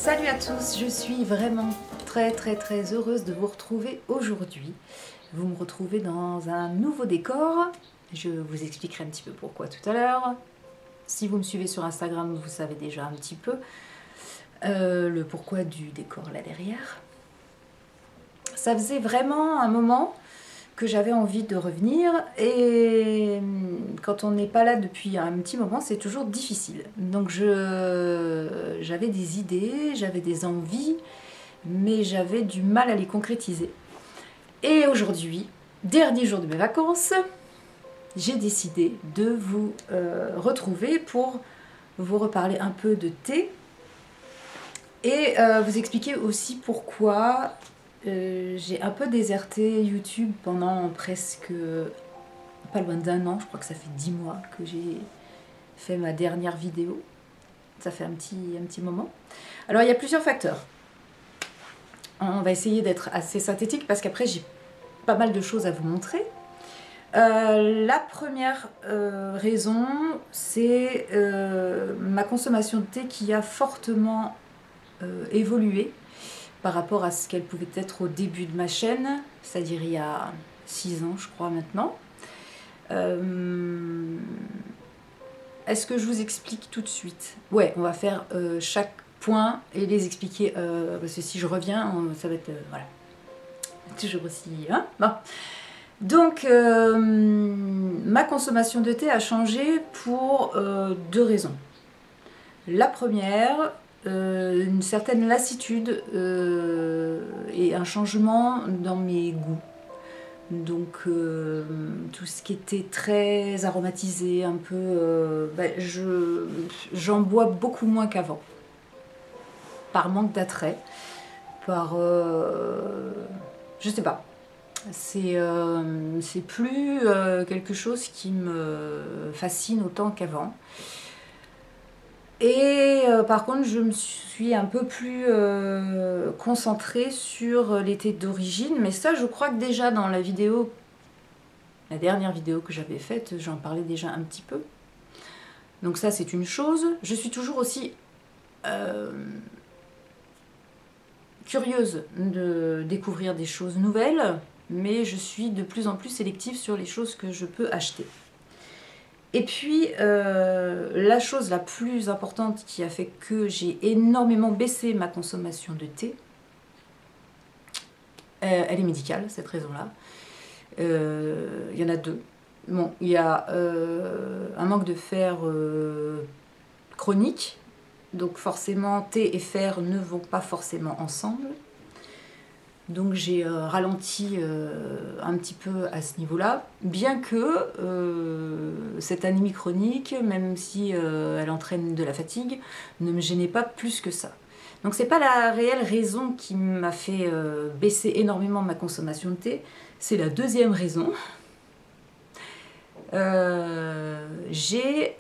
Salut à tous, je suis vraiment très heureuse de vous retrouver aujourd'hui. Vous me retrouvez dans un nouveau décor, je vous expliquerai un petit peu pourquoi tout à l'heure. Si vous me suivez sur Instagram, vous savez déjà un petit peu le pourquoi du décor là derrière. Ça faisait vraiment un moment que j'avais envie de revenir et quand on n'est pas là depuis un petit moment, c'est toujours difficile. Donc j'avais des idées, j'avais des envies, mais j'avais du mal à les concrétiser. Et aujourd'hui, dernier jour de mes vacances, j'ai décidé de vous retrouver pour vous reparler un peu de thé et vous expliquer aussi pourquoi j'ai un peu déserté YouTube pendant presque pas loin d'un an, je crois que ça fait 10 mois que j'ai fait ma dernière vidéo. Ça fait un petit moment. Alors il y a plusieurs facteurs. On va essayer d'être assez synthétique parce qu'après j'ai pas mal de choses à vous montrer. La première raison, c'est ma consommation de thé qui a fortement évolué par rapport à ce qu'elle pouvait être au début de ma chaîne, c'est-à-dire il y a 6 ans je crois maintenant. Est-ce que je vous explique tout de suite? Ouais, on va faire chaque point et les expliquer, parce que si je reviens, ça va être... voilà. Toujours aussi... Hein, bon. Donc, ma consommation de thé a changé pour 2 raisons. La première, une certaine lassitude et un changement dans mes goûts. Donc tout ce qui était très aromatisé, un peu, j'en bois beaucoup moins qu'avant. Par manque d'attrait, par... je sais pas. C'est plus quelque chose qui me fascine autant qu'avant. Et par contre, je me suis un peu plus concentrée sur les thés d'origine. Mais ça, je crois que déjà dans la vidéo, la dernière vidéo que j'avais faite, j'en parlais déjà un petit peu. Donc ça, c'est une chose. Je suis toujours aussi curieuse de découvrir des choses nouvelles, mais je suis de plus en plus sélective sur les choses que je peux acheter. Et puis, la chose la plus importante qui a fait que j'ai énormément baissé ma consommation de thé, elle est médicale, cette raison-là. Il y en a deux. Bon, il y a un manque de fer chronique, donc forcément thé et fer ne vont pas forcément ensemble. Donc j'ai ralenti un petit peu à ce niveau-là, bien que cette anémie chronique, même si elle entraîne de la fatigue, ne me gênait pas plus que ça. Donc c'est pas la réelle raison qui m'a fait baisser énormément ma consommation de thé, c'est la deuxième raison. J'ai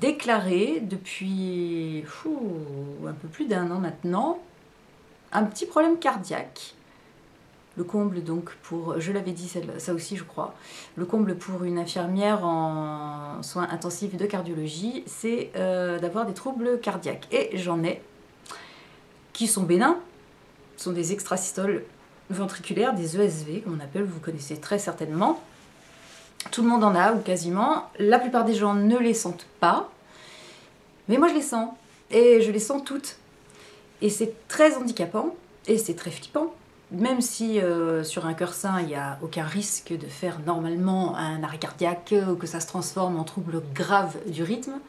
déclaré depuis un peu plus d'1 an maintenant un petit problème cardiaque. Le comble donc pour, je l'avais dit ça aussi je crois, le comble pour une infirmière en soins intensifs de cardiologie, c'est d'avoir des troubles cardiaques. Et j'en ai, qui sont bénins, ce sont des extrasystoles ventriculaires, des ESV comme on appelle, vous connaissez très certainement. Tout le monde en a, ou quasiment. La plupart des gens ne les sentent pas, mais moi je les sens, et je les sens toutes. Et c'est très handicapant, et c'est très flippant, même si sur un cœur sain, il n'y a aucun risque de faire normalement un arrêt cardiaque, ou que ça se transforme en trouble grave du rythme.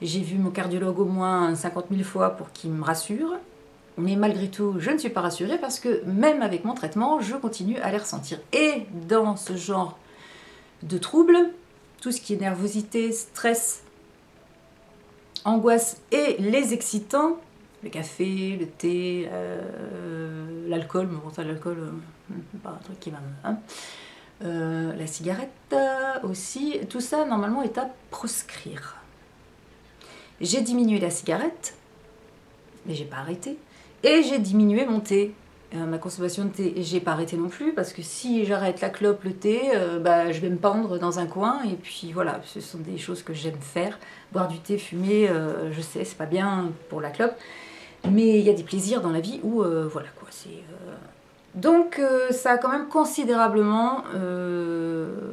J'ai vu mon cardiologue au moins 50 000 fois pour qu'il me rassure, mais malgré tout, je ne suis pas rassurée parce que même avec mon traitement, je continue à les ressentir. Et dans ce genre de troubles, tout ce qui est nervosité, stress, angoisse et les excitants, le café, le thé, l'alcool, mais bon ça l'alcool, pas un truc qui va me... Hein. La cigarette aussi, tout ça normalement est à proscrire. J'ai diminué la cigarette, mais j'ai pas arrêté, et j'ai diminué mon thé. Ma consommation de thé, j'ai pas arrêté non plus, parce que si j'arrête la clope, le thé, je vais me pendre dans un coin, et puis voilà, ce sont des choses que j'aime faire. Boire du thé, fumer, je sais, c'est pas bien pour la clope, mais il y a des plaisirs dans la vie où, voilà quoi, c'est... Donc ça a quand même considérablement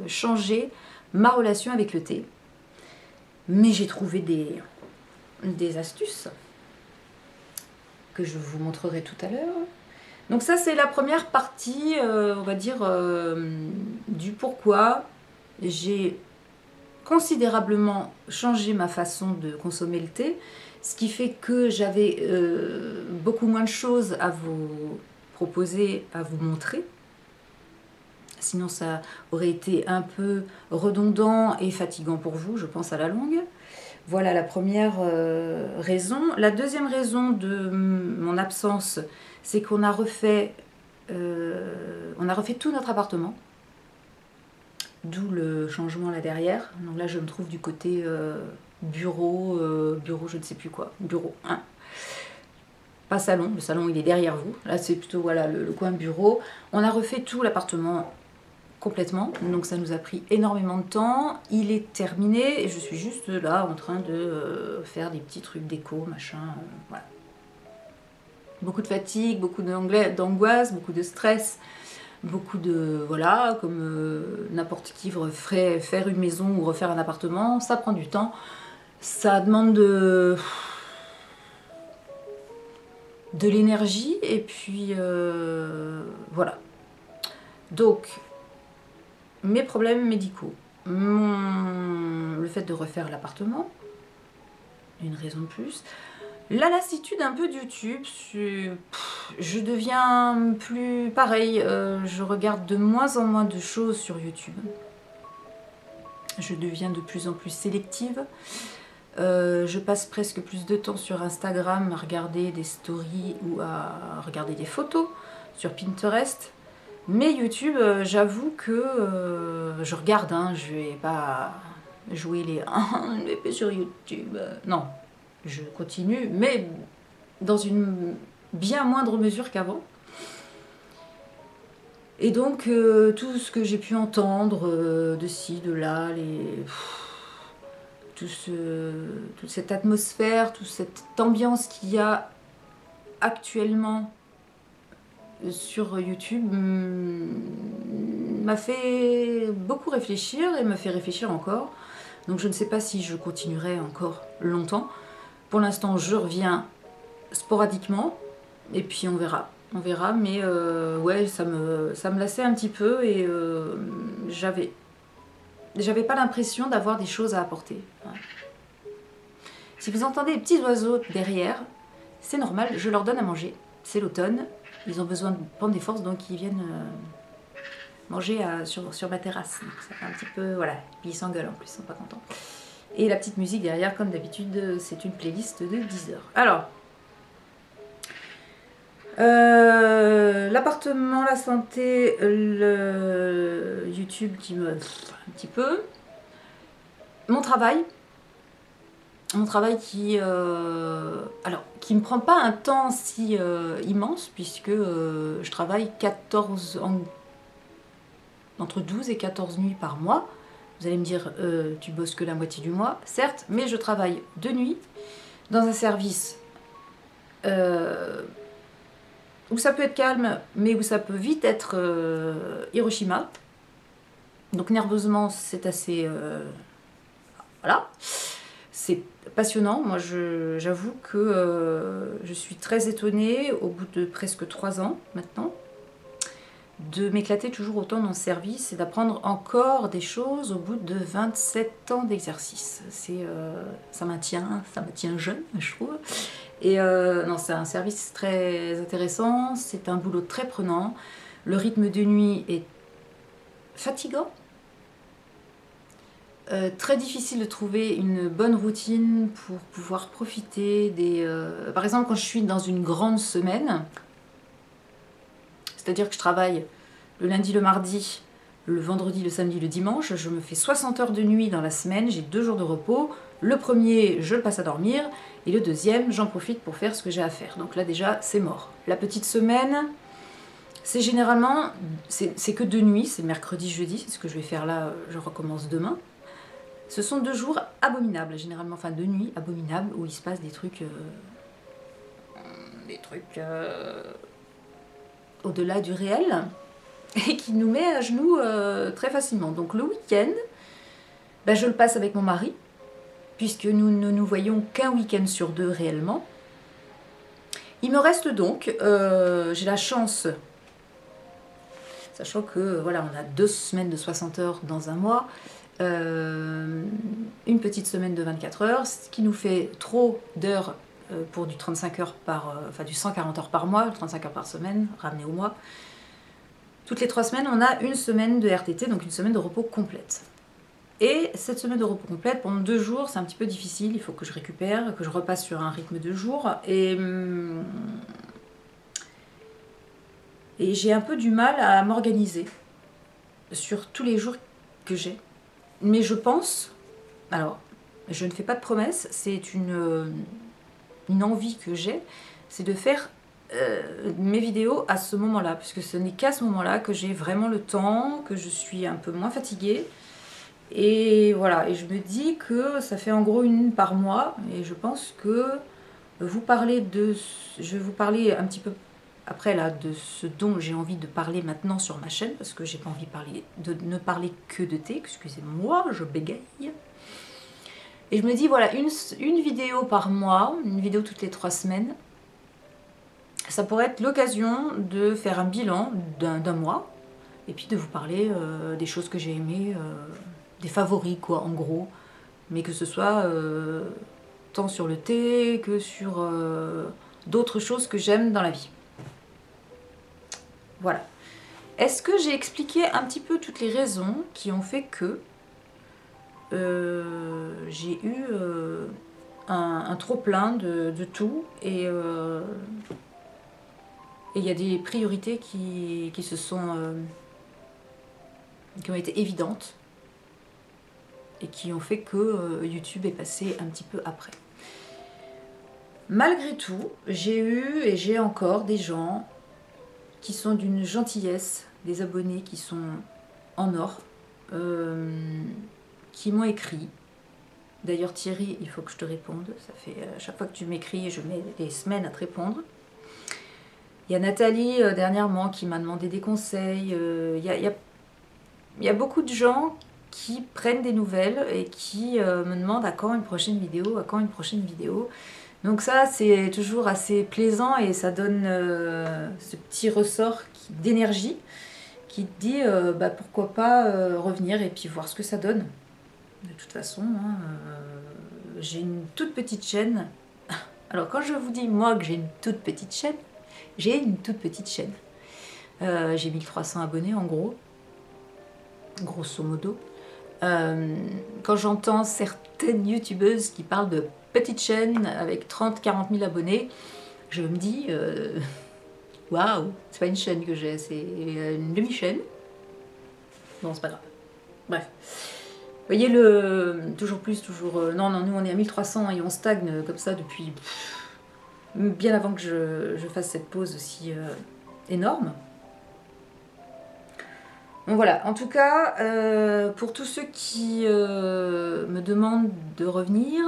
changé ma relation avec le thé, mais j'ai trouvé des astuces que je vous montrerai tout à l'heure. Donc ça, c'est la première partie, on va dire, du pourquoi j'ai considérablement changé ma façon de consommer le thé, ce qui fait que j'avais beaucoup moins de choses à vous proposer, à vous montrer. Sinon, ça aurait été un peu redondant et fatigant pour vous, je pense, à la longue. Voilà la première raison. La deuxième raison de mon absence, c'est qu'on a refait tout notre appartement, d'où le changement là derrière. Donc là, je me trouve du côté bureau, je ne sais plus quoi, bureau 1. Pas salon, le salon il est derrière vous. Là, c'est plutôt voilà, le coin bureau. On a refait tout l'appartement complètement, donc ça nous a pris énormément de temps. Il est terminé et je suis juste là en train de faire des petits trucs déco, machin, voilà. Beaucoup de fatigue, beaucoup d'angoisse, beaucoup de stress, beaucoup de... Voilà, comme n'importe qui ferait faire une maison ou refaire un appartement, ça prend du temps. Ça demande de l'énergie et puis voilà. Donc, mes problèmes médicaux, le fait de refaire l'appartement, une raison de plus. La lassitude un peu de YouTube, je deviens plus pareil, je regarde de moins en moins de choses sur YouTube. Je deviens de plus en plus sélective. Je passe presque plus de temps sur Instagram à regarder des stories ou à regarder des photos sur Pinterest. Mais YouTube, j'avoue que je regarde, hein, je vais pas jouer les « sur YouTube ». Non, je continue, mais dans une bien moindre mesure qu'avant. Et donc, tout ce que j'ai pu entendre de ci, de là, toute cette atmosphère, toute cette ambiance qu'il y a actuellement sur YouTube m'a fait beaucoup réfléchir et me fait réfléchir encore. Donc je ne sais pas si je continuerai encore longtemps. Pour l'instant, je reviens sporadiquement et puis on verra. On verra, mais ouais, ça me lassait un petit peu et j'avais pas l'impression d'avoir des choses à apporter. Ouais. Si vous entendez les petits oiseaux derrière, c'est normal, je leur donne à manger. C'est l'automne, ils ont besoin de prendre des forces, donc ils viennent manger sur ma terrasse. Donc ça fait un petit peu, voilà, puis ils s'engueulent en plus, ils sont pas contents. Et la petite musique derrière, comme d'habitude, c'est une playlist de 10 heures. Alors, l'appartement, la santé, le YouTube qui me... un petit peu. Mon travail qui qui me prend pas un temps si immense, puisque je travaille entre 12 et 14 nuits par mois. Vous allez me dire, tu bosses que la moitié du mois, certes, mais je travaille de nuit dans un service où ça peut être calme, mais où ça peut vite être Hiroshima. Donc nerveusement, c'est assez... voilà. C'est passionnant. Moi, j'avoue que je suis très étonnée, au bout de presque 3 ans maintenant, de m'éclater toujours autant dans le service et d'apprendre encore des choses au bout de 27 ans d'exercice. Ça me tient jeune, je trouve. Et non, c'est un service très intéressant, c'est un boulot très prenant. Le rythme de nuit est fatigant. Très difficile de trouver une bonne routine pour pouvoir profiter des... Par exemple, quand je suis dans une grande semaine, c'est-à-dire que je travaille le lundi, le mardi, le vendredi, le samedi, le dimanche, je me fais 60 heures de nuit dans la semaine, j'ai 2 jours de repos. Le premier, je le passe à dormir, et le deuxième, j'en profite pour faire ce que j'ai à faire. Donc là déjà, c'est mort. La petite semaine, C'est généralement, c'est que de nuit, c'est mercredi, jeudi, c'est ce que je vais faire là, je recommence demain. Ce sont 2 jours abominables, généralement, enfin 2 nuits abominables, où il se passe des trucs au-delà du réel, et qui nous met à genoux très facilement. Donc le week-end, ben, je le passe avec mon mari, puisque nous ne nous voyons qu'un week-end sur 2 réellement. Il me reste donc, j'ai la chance, sachant que voilà, on a 2 semaines de 60 heures dans un mois, une petite semaine de 24 heures, ce qui nous fait trop d'heures pour du 35 heures enfin du 140 heures par mois, 35 heures par semaine, ramené au mois. Toutes les 3 semaines, on a une semaine de RTT, donc une semaine de repos complète. Et cette semaine de repos complète, pendant 2 jours, c'est un petit peu difficile, il faut que je récupère, que je repasse sur un rythme de jour. Et j'ai un peu du mal à m'organiser sur tous les jours que j'ai. Mais je pense, alors, je ne fais pas de promesses, c'est une envie que j'ai, c'est de faire mes vidéos à ce moment-là, puisque ce n'est qu'à ce moment-là que j'ai vraiment le temps, que je suis un peu moins fatiguée. Et voilà, et je me dis que ça fait en gros une par mois, et je pense que je vais vous parler un petit peu après là de ce dont j'ai envie de parler maintenant sur ma chaîne, parce que j'ai pas envie de ne parler que de thé, excusez-moi, je bégaye. Et je me dis voilà, une vidéo par mois, une vidéo toutes les 3 semaines, ça pourrait être l'occasion de faire un bilan d'un mois, et puis de vous parler des choses que j'ai aimées, des favoris quoi en gros, mais que ce soit tant sur le thé que sur d'autres choses que j'aime dans la vie. Voilà. Est-ce que j'ai expliqué un petit peu toutes les raisons qui ont fait que j'ai eu un trop-plein de tout, et il y a des priorités qui ont été évidentes et qui ont fait que YouTube est passé un petit peu après. Malgré tout, j'ai eu et j'ai encore des gens qui sont d'une gentillesse, des abonnés qui sont en or, qui m'ont écrit. D'ailleurs Thierry, il faut que je te réponde, ça fait à chaque fois que tu m'écris, je mets des semaines à te répondre. Il y a Nathalie dernièrement qui m'a demandé des conseils, il y a beaucoup de gens qui prennent des nouvelles et qui me demandent à quand une prochaine vidéo, à quand une prochaine vidéo. Donc ça, c'est toujours assez plaisant et ça donne ce petit ressort d'énergie qui te dit bah, pourquoi pas revenir et puis voir ce que ça donne. De toute façon, hein, j'ai une toute petite chaîne. Alors quand je vous dis moi que j'ai une toute petite chaîne, j'ai une toute petite chaîne. J'ai 1300 abonnés en gros, grosso modo. Quand j'entends certaines youtubeuses qui parlent de petite chaîne avec 30-40 000 abonnés, je me dis waouh, c'est pas une chaîne que j'ai, c'est une demi-chaîne. Bon, c'est pas grave. Bref. Vous voyez toujours plus, toujours. Non, nous on est à 1300 et on stagne comme ça depuis bien avant que je fasse cette pause aussi énorme. Donc voilà, en tout cas, pour tous ceux qui me demandent de revenir,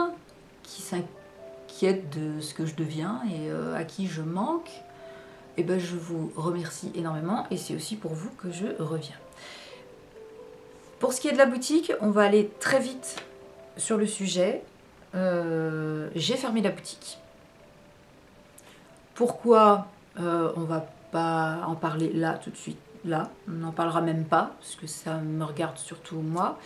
qui s'inquiètent de ce que je deviens et à qui je manque, eh ben, je vous remercie énormément et c'est aussi pour vous que je reviens. Pour ce qui est de la boutique, on va aller très vite sur le sujet. J'ai fermé la boutique. Pourquoi on va pas en parler là tout de suite? Là, on n'en parlera même pas, parce que ça me regarde surtout moi.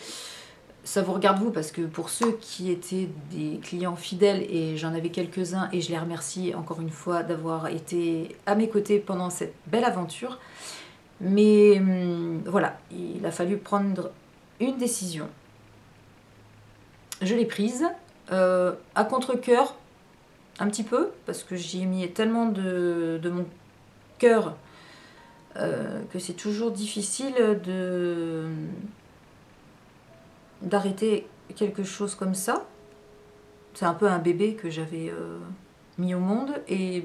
Ça vous regarde vous, parce que pour ceux qui étaient des clients fidèles, et j'en avais quelques-uns, et je les remercie encore une fois d'avoir été à mes côtés pendant cette belle aventure. Mais voilà, il a fallu prendre une décision. Je l'ai prise, à contre-cœur, un petit peu, parce que j'y ai mis tellement de mon cœur que c'est toujours difficile d'arrêter quelque chose comme ça. C'est un peu un bébé que j'avais mis au monde et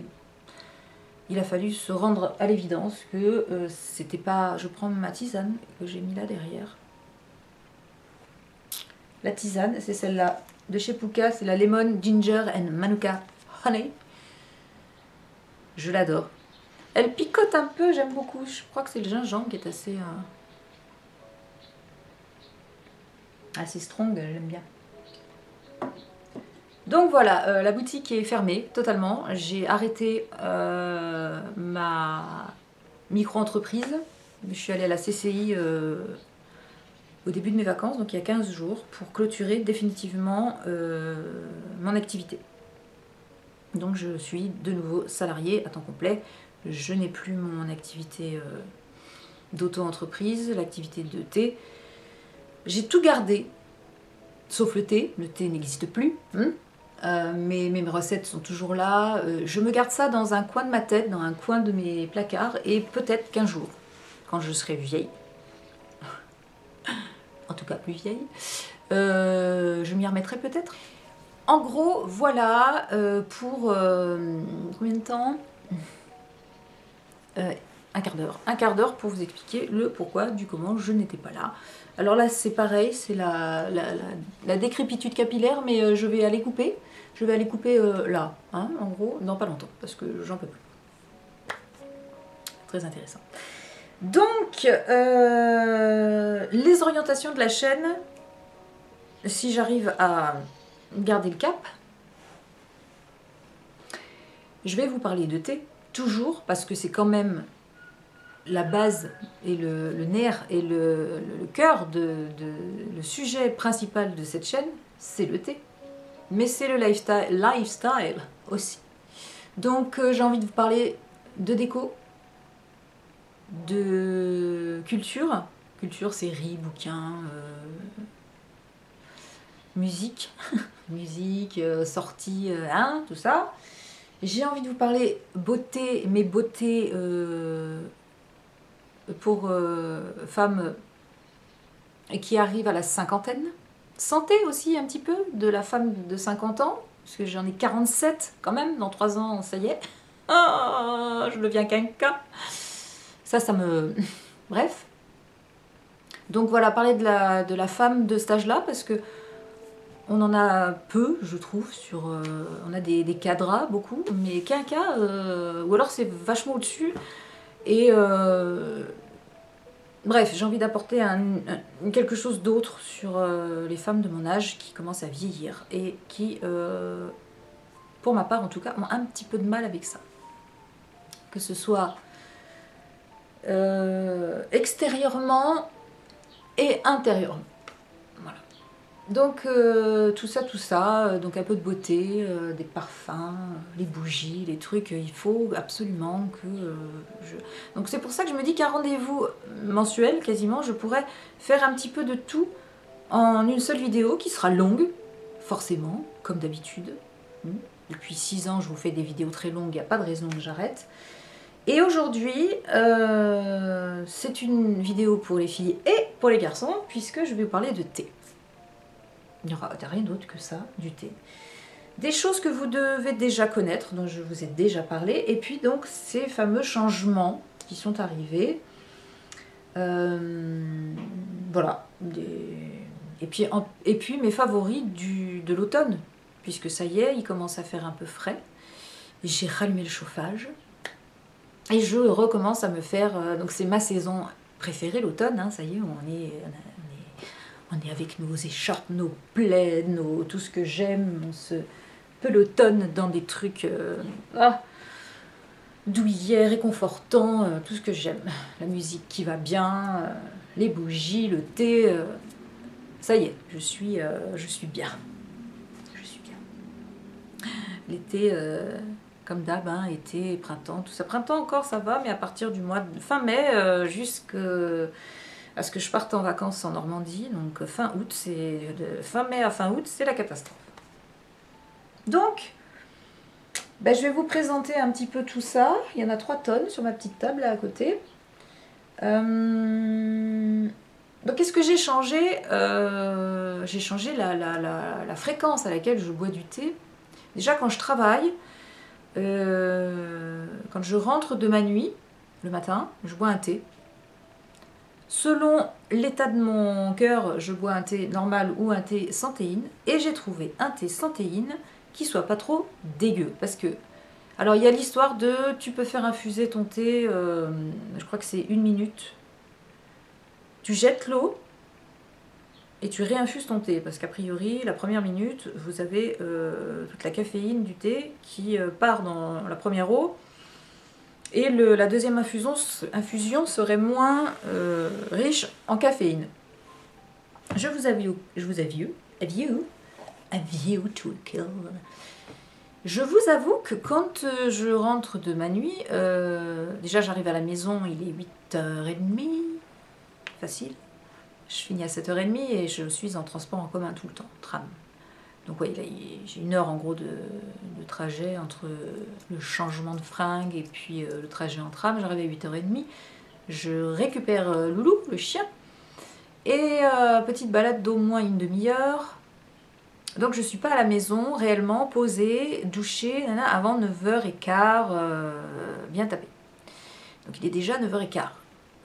il a fallu se rendre à l'évidence que c'était pas... Je prends ma tisane que j'ai mis là derrière. La tisane, c'est celle-là de chez Pooka, c'est la Lemon Ginger and Manuka Honey. Je l'adore. Elle picote un peu, j'aime beaucoup. Je crois que c'est le gingembre qui est assez strong, j'aime bien. Donc voilà, la boutique est fermée totalement. J'ai arrêté ma micro-entreprise. Je suis allée à la CCI au début de mes vacances, donc il y a 15 jours, pour clôturer définitivement mon activité. Donc je suis de nouveau salariée à temps complet. Je n'ai plus mon activité d'auto-entreprise, l'activité de thé. J'ai tout gardé, sauf le thé. Le thé n'existe plus. Mais mes recettes sont toujours là. Je me garde ça dans un coin de ma tête, dans un coin de mes placards. Et peut-être qu'un jour, quand je serai vieille, en tout cas plus vieille, je m'y remettrai peut-être. En gros, voilà pour combien de temps un quart d'heure. Un quart d'heure pour vous expliquer le pourquoi, du comment je n'étais pas là. Alors là, c'est pareil, c'est la décrépitude capillaire, mais je vais aller couper. Je vais aller couper là, hein, en gros, dans pas longtemps, parce que j'en peux plus. Très intéressant. Donc, les orientations de la chaîne, si j'arrive à garder le cap, je vais vous parler de thé, toujours, parce que c'est quand même la base et le nerf et le cœur, le sujet principal de cette chaîne, c'est le thé. Mais c'est le lifestyle aussi. Donc j'ai envie de vous parler de déco, de culture. Culture, séries, bouquins, musique, musique, sorties, hein, tout ça. J'ai envie de vous parler beauté, mais beauté pour femmes qui arrivent à la cinquantaine. Santé aussi un petit peu de la femme de 50 ans, parce que j'en ai 47 quand même, dans 3 ans, ça y est. Oh, je deviens quinca. Ça me... Bref. Donc voilà, parler de la femme de cet âge-là, parce que on en a peu, je trouve, sur... on a des cadras, beaucoup, mais quinca, ou alors c'est vachement au-dessus. Et... bref, j'ai envie d'apporter quelque chose d'autre sur les femmes de mon âge qui commencent à vieillir et qui, pour ma part en tout cas, ont un petit peu de mal avec ça. Que ce soit extérieurement et intérieurement. Voilà. Donc tout ça, donc un peu de beauté, des parfums, les bougies, les trucs, il faut absolument que Donc c'est pour ça que je me dis qu'un rendez-vous mensuel, quasiment, je pourrais faire un petit peu de tout en une seule vidéo qui sera longue, forcément, comme d'habitude. Depuis 6 ans, je vous fais des vidéos très longues, il n'y a pas de raison que j'arrête. Et aujourd'hui, c'est une vidéo pour les filles et pour les garçons, puisque je vais vous parler de thé. Il n'y aura rien d'autre que ça, du thé. Des choses que vous devez déjà connaître, dont je vous ai déjà parlé, et puis donc ces fameux changements qui sont arrivés. Voilà. Et puis mes favoris de l'automne, puisque ça y est, il commence à faire un peu frais. J'ai rallumé le chauffage. Et je recommence à me faire... donc c'est ma saison préférée, l'automne, hein, ça y est, on est avec nos écharpes, nos plaids, tout ce que j'aime, on se pelotonne dans des trucs douillets, réconfortants, tout ce que j'aime. La musique qui va bien, les bougies, le thé, ça y est, je suis bien. Je suis bien. L'été, comme d'hab, hein, été, printemps, tout ça. Printemps encore, ça va, mais à partir du mois de fin mai jusqu'à ce que je parte en vacances en Normandie, donc fin août, de fin mai à fin août, c'est la catastrophe. Donc, je vais vous présenter un petit peu tout ça. Il y en a 3 tonnes sur ma petite table là à côté. Donc, qu'est-ce que j'ai changé J'ai changé la fréquence à laquelle je bois du thé. Déjà, quand je travaille, quand je rentre de ma nuit, le matin, je bois un thé. Selon l'état de mon cœur, je bois un thé normal ou un thé sans théine. Et j'ai trouvé un thé sans théine qui soit pas trop dégueu. Parce que, alors il y a l'histoire de, tu peux faire infuser ton thé, je crois que c'est 1 minute. Tu jettes l'eau et tu réinfuses ton thé. Parce qu'a priori, la première minute, vous avez toute la caféine du thé qui part dans la première eau. Et la deuxième infusion serait moins riche en caféine. Je vous avoue que quand je rentre de ma nuit, déjà j'arrive à la maison, il est 8h30, facile. Je finis à 7h30 et je suis en transport en commun tout le temps, tram. Donc ouais, j'ai 1 heure en gros de trajet entre le changement de fringue et puis le trajet en tram. J'arrive à 8h30, je récupère Loulou, le chien, et petite balade d'au moins 1/2 heure. Donc je suis pas à la maison réellement posée, douchée, avant 9h15, bien tapé. Donc il est déjà 9h15,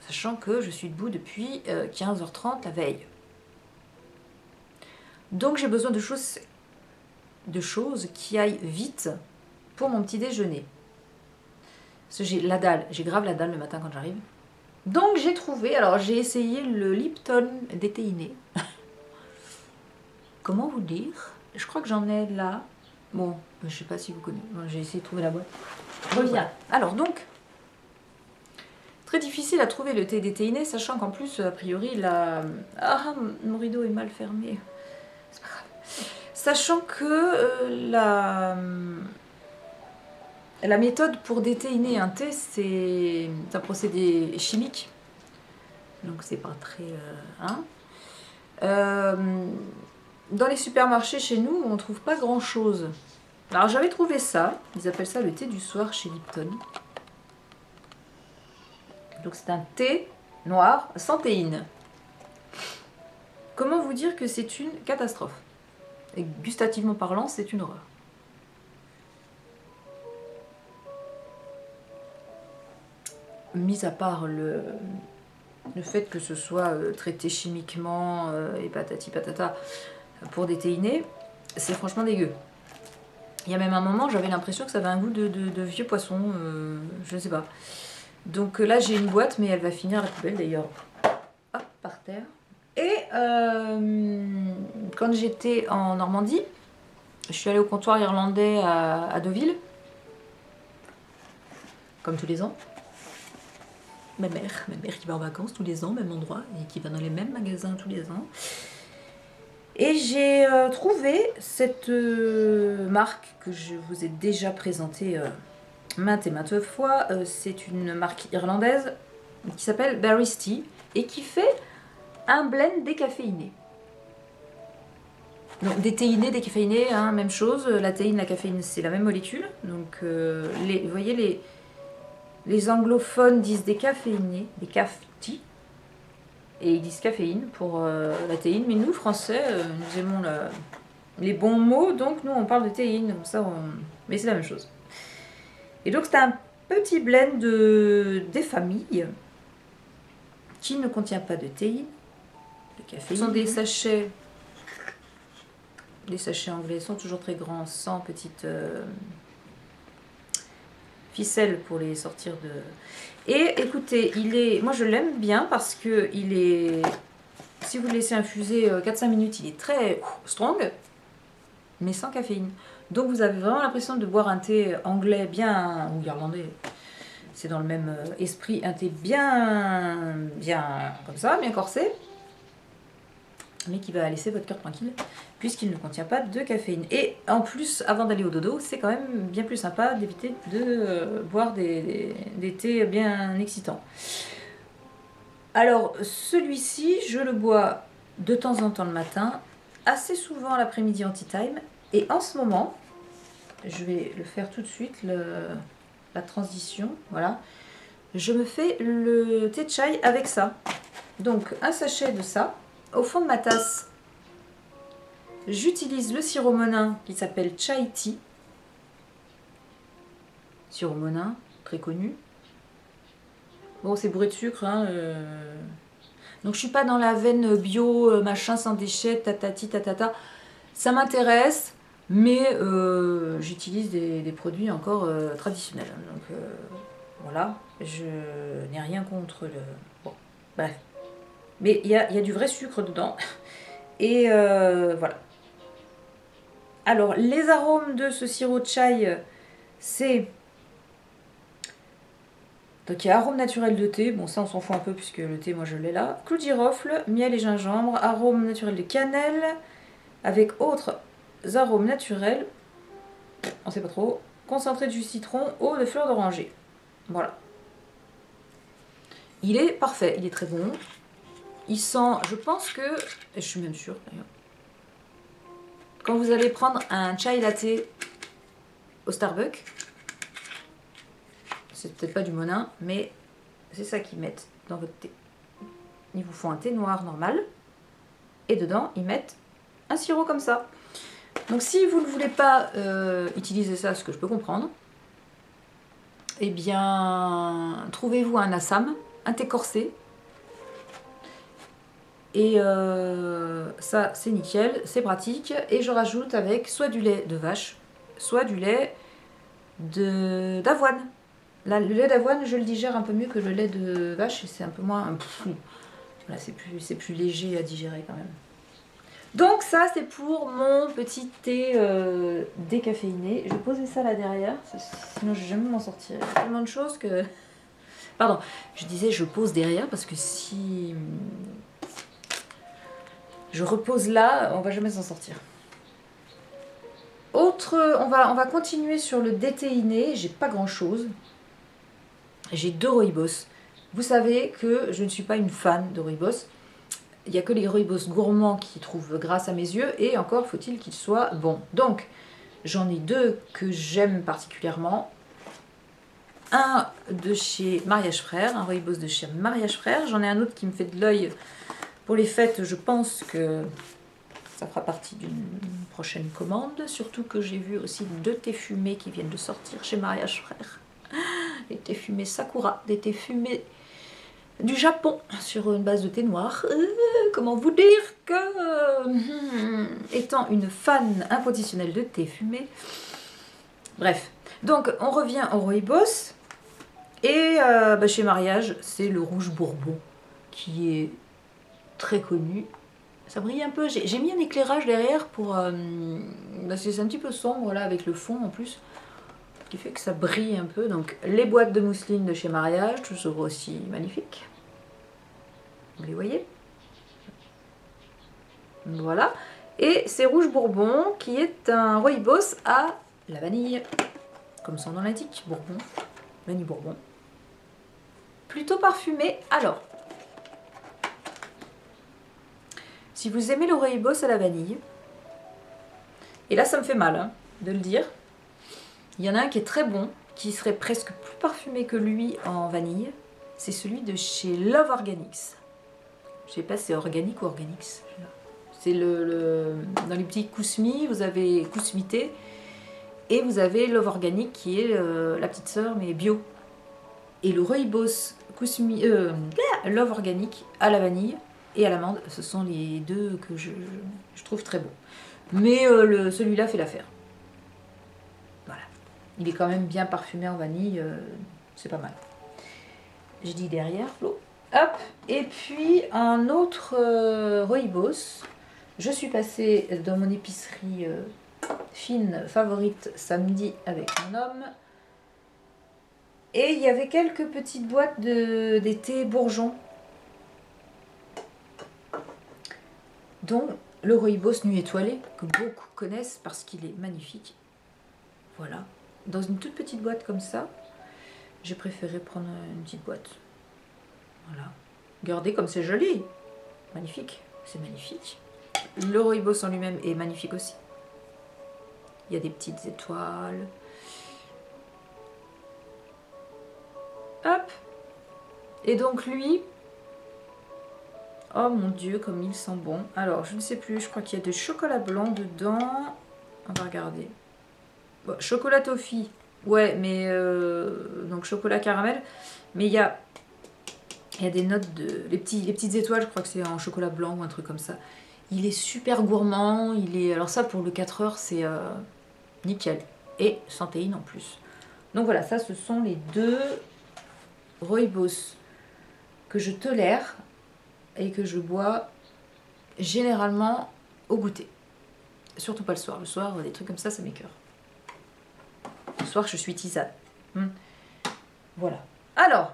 sachant que je suis debout depuis 15h30 la veille. Donc j'ai besoin de choses qui aillent vite pour mon petit déjeuner. Parce que j'ai grave la dalle le matin quand j'arrive. Donc j'ai trouvé, alors j'ai essayé le Lipton déthéiné. Comment vous dire? Je crois que j'en ai là. Bon, je sais pas si vous connaissez. Bon, j'ai essayé de trouver la boîte. Je reviens. Alors donc, très difficile à trouver le thé déthéiné, sachant qu'en plus, a priori, ah, mon rideau est mal fermé. C'est pas grave. Sachant que la méthode pour déthéiner un thé, c'est un procédé chimique. Donc c'est pas très... dans les supermarchés chez nous, on trouve pas grand chose. Alors j'avais trouvé ça, ils appellent ça le thé du soir chez Lipton. Donc c'est un thé noir sans théine. Comment vous dire que c'est une catastrophe? Et gustativement parlant, c'est une horreur. Mis à part le fait que ce soit traité chimiquement et patati patata pour déthéiner, c'est franchement dégueu. Il y a même un moment, j'avais l'impression que ça avait un goût de vieux poisson, je ne sais pas. Donc là, j'ai une boîte, mais elle va finir à la poubelle d'ailleurs. Hop, par terre. Et quand j'étais en Normandie, je suis allée au comptoir irlandais à Deauville, comme tous les ans. Ma mère qui va en vacances tous les ans, même endroit, et qui va dans les mêmes magasins tous les ans. Et j'ai trouvé cette marque que je vous ai déjà présentée maintes et maintes fois. C'est une marque irlandaise qui s'appelle Barry's Tea et qui fait un blend décaféiné. Donc déthéiné, décaféiné, hein, même chose. La théine, la caféine, c'est la même molécule. Donc vous voyez, les anglophones disent décaféiné, décaf-tea. Et ils disent caféine pour la théine. Mais nous, Français, nous aimons les bons mots. Donc nous, on parle de théine. Comme ça, mais c'est la même chose. Et donc c'est un petit blend des familles qui ne contient pas de théine, de caféine. Ce sont des sachets anglais, sont toujours très grands, sans petite ficelle pour les sortir de... Et écoutez, moi je l'aime bien parce que si vous le laissez infuser 4-5 minutes, il est très strong, mais sans caféine. Donc vous avez vraiment l'impression de boire un thé anglais bien, ou irlandais, c'est dans le même esprit, un thé bien comme ça, bien corsé, mais qui va laisser votre cœur tranquille, puisqu'il ne contient pas de caféine. Et en plus, avant d'aller au dodo, c'est quand même bien plus sympa d'éviter de boire des thés bien excitants. Alors, celui-ci, je le bois de temps en temps le matin, assez souvent l'après-midi en tea time, et en ce moment, je vais le faire tout de suite, la transition, voilà. Je me fais le thé chai avec ça. Donc, un sachet de ça. Au fond de ma tasse, j'utilise le sirop Monin qui s'appelle Chai Tea. sirop Monin, très connu. Bon, c'est bourré de sucre, hein. Donc je suis pas dans la veine bio, machin, sans déchets, tatati, tatata. Ça m'intéresse, mais j'utilise des produits encore traditionnels. Donc voilà, je n'ai rien contre le... Bon, bref. Mais il y a du vrai sucre dedans. Et voilà. Alors, les arômes de ce sirop de chai, c'est... Donc il y a arôme naturel de thé, bon ça on s'en fout un peu puisque le thé moi je l'ai là. Clou de girofle, miel et gingembre, arôme naturel de cannelle, avec autres arômes naturels, on sait pas trop, concentré de jus de citron, eau de fleur d'oranger. Voilà. Il est parfait, il est très bon. Il sent, je pense que, et je suis même sûre d'ailleurs, quand vous allez prendre un chai latte au Starbucks, c'est peut-être pas du Monin, mais c'est ça qu'ils mettent dans votre thé. Ils vous font un thé noir normal, et dedans ils mettent un sirop comme ça. Donc si vous ne voulez pas utiliser ça, ce que je peux comprendre, eh bien trouvez-vous un Assam, un thé corsé, et ça c'est nickel, c'est pratique, et je rajoute avec soit du lait de vache, soit du lait d'avoine. Là, le lait d'avoine, je le digère un peu mieux que le lait de vache, et c'est un peu moins... Voilà, c'est plus léger à digérer quand même. Donc ça, c'est pour mon petit thé décaféiné. Je vais poser ça là derrière, sinon je vais jamais m'en sortir. Il y a tellement de choses que... Pardon, je disais je pose derrière parce que si je repose là, on va jamais s'en sortir. Autre, on va continuer sur le déthéiné. J'ai pas grand chose. J'ai 2 rooibos. Vous savez que je ne suis pas une fan de rooibos. Il n'y a que les rooibos gourmands qui trouvent grâce à mes yeux, et encore faut-il qu'ils soient bons. Donc, j'en ai 2 que j'aime particulièrement. Un de chez Mariage Frères, un rooibos de chez Mariage Frères. J'en ai un autre qui me fait de l'œil pour les fêtes. Je pense que ça fera partie d'une prochaine commande. Surtout que j'ai vu aussi 2 thés fumés qui viennent de sortir chez Mariage Frères. Les thés fumés Sakura, des thés fumés du Japon sur une base de thé noir. Comment vous dire que, étant une fan inconditionnelle de thé fumé, bref. Donc on revient au rooibos, et chez Mariage c'est le rouge Bourbon qui est très connu. Ça brille un peu, j'ai mis un éclairage derrière pour... c'est un petit peu sombre là avec le fond en plus, qui fait que ça brille un peu. Donc les boîtes de mousseline de chez Mariage, toujours aussi magnifiques. Vous les voyez? Voilà. Et c'est Rouge Bourbon qui est un rooibos à la vanille. Comme son nom l'indique, Bourbon. Vanille Bourbon. Plutôt parfumé. Alors, si vous aimez le rooibos à la vanille, et là ça me fait mal hein, de le dire, il y en a un qui est très bon, qui serait presque plus parfumé que lui en vanille. C'est celui de chez Love Organics. Je sais pas si c'est organique ou organics. C'est dans les petits Kousmi, vous avez Kousmité, et vous avez Love Organic qui est la petite sœur mais bio. Et le rooibos Love Organic à la vanille et à l'amande, ce sont les 2 que je trouve très bons. Mais celui-là fait l'affaire. Voilà. Il est quand même bien parfumé en vanille, c'est pas mal. Je dis derrière, Flo. Hop, et puis un autre rooibos. Je suis passée dans mon épicerie fine favorite samedi avec mon homme. Et il y avait quelques petites boîtes des thés bourgeons, dont le rooibos nuit étoilée, que beaucoup connaissent parce qu'il est magnifique. Voilà. Dans une toute petite boîte comme ça, j'ai préféré prendre une petite boîte. Voilà. Regardez comme c'est joli. Magnifique. C'est magnifique. Le rooibos en lui-même est magnifique aussi. Il y a des petites étoiles. Hop. Et donc lui... Oh mon Dieu, comme il sent bon. Alors, je ne sais plus, je crois qu'il y a du chocolat blanc dedans. On va regarder. Bon, chocolat toffee, Ouais, mais donc chocolat caramel. Mais il y a des notes de... Les petites étoiles, je crois que c'est en chocolat blanc ou un truc comme ça. Il est super gourmand. Alors ça, pour le 4 heures, c'est nickel. Et santéine en plus. Donc voilà, ça, ce sont les deux rooibos que je tolère et que je bois généralement au goûter. Surtout pas le soir. Le soir, des trucs comme ça m'écoeure. Le soir, je suis tisane. Voilà. Alors,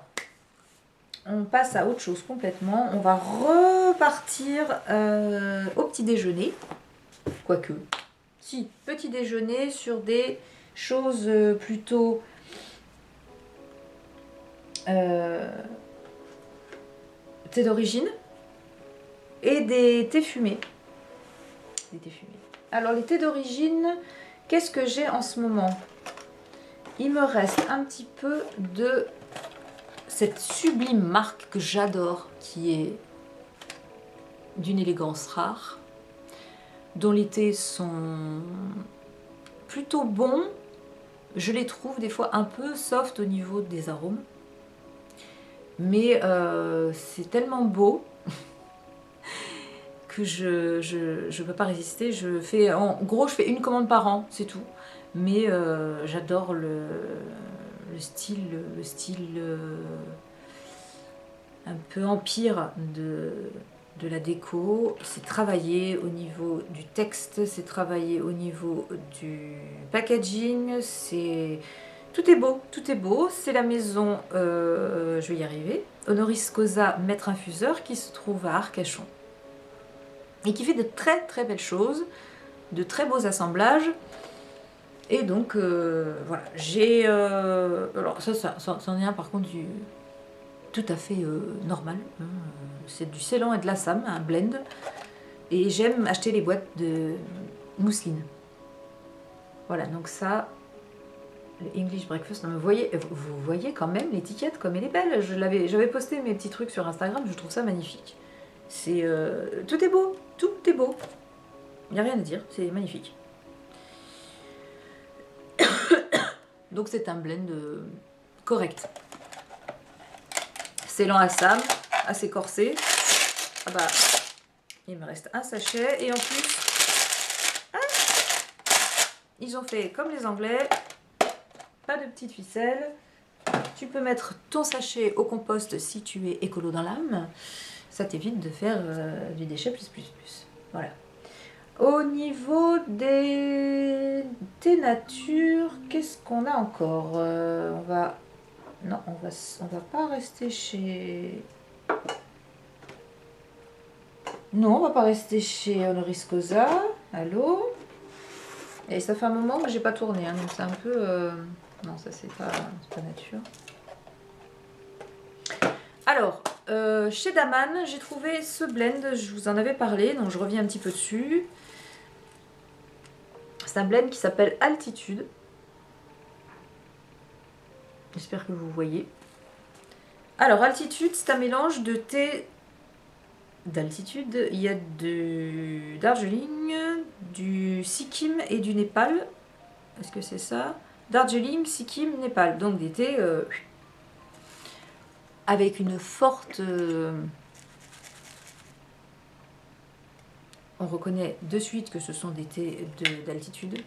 on passe à autre chose complètement. On va repartir au petit déjeuner. Quoique. Si, petit déjeuner sur des choses plutôt... thé d'origine et des thés fumés. Alors, les thés d'origine, qu'est-ce que j'ai en ce moment? Il me reste un petit peu de cette sublime marque que j'adore, qui est d'une élégance rare, dont les thés sont plutôt bons. Je les trouve des fois un peu soft au niveau des arômes. Mais c'est tellement beau que je peux pas résister. En gros, je fais une commande par an, c'est tout. Mais j'adore le style un peu empire de la déco. C'est travaillé au niveau du texte, c'est travaillé au niveau du packaging, tout est beau, tout est beau. C'est la maison, je vais y arriver, Honoris Causa Maître Infuseur, qui se trouve à Arcachon et qui fait de très très belles choses, de très beaux assemblages. Et donc voilà, j'ai alors ça c'en est un par contre tout à fait normal, hein. C'est du Ceylan et de l'Assam, un blend, et j'aime acheter les boîtes de mousseline. Voilà, donc ça, le English Breakfast, vous voyez quand même l'étiquette comme elle est belle. J'avais posté mes petits trucs sur Instagram, je trouve ça magnifique. Tout est beau, tout est beau. Il n'y a rien à dire, c'est magnifique. Donc c'est un blend correct. Ceylan Assam, assez corsé. Ah bah, il me reste un sachet. Et en plus, ils ont fait comme les Anglais, pas de petites ficelles. Tu peux mettre ton sachet au compost si tu es écolo dans l'âme. Ça t'évite de faire du déchet plus. Voilà. Au niveau des nature, qu'est-ce qu'on a encore? On va pas rester chez... Non, on va pas rester chez Honoris Causa. Allô? Et ça fait un moment que j'ai pas tourné, hein, donc c'est un peu... Non, ça c'est pas nature. Alors, chez Daman, j'ai trouvé ce blend, je vous en avais parlé, donc je reviens un petit peu dessus. C'est un blend qui s'appelle Altitude. J'espère que vous voyez. Alors, Altitude, c'est un mélange de thé d'altitude. Il y a du Darjeeling, du Sikkim et du Népal. Est-ce que c'est ça? Darjeeling, Sikkim, Népal. Donc des thés avec une forte... on reconnaît de suite que ce sont des thés d'altitude.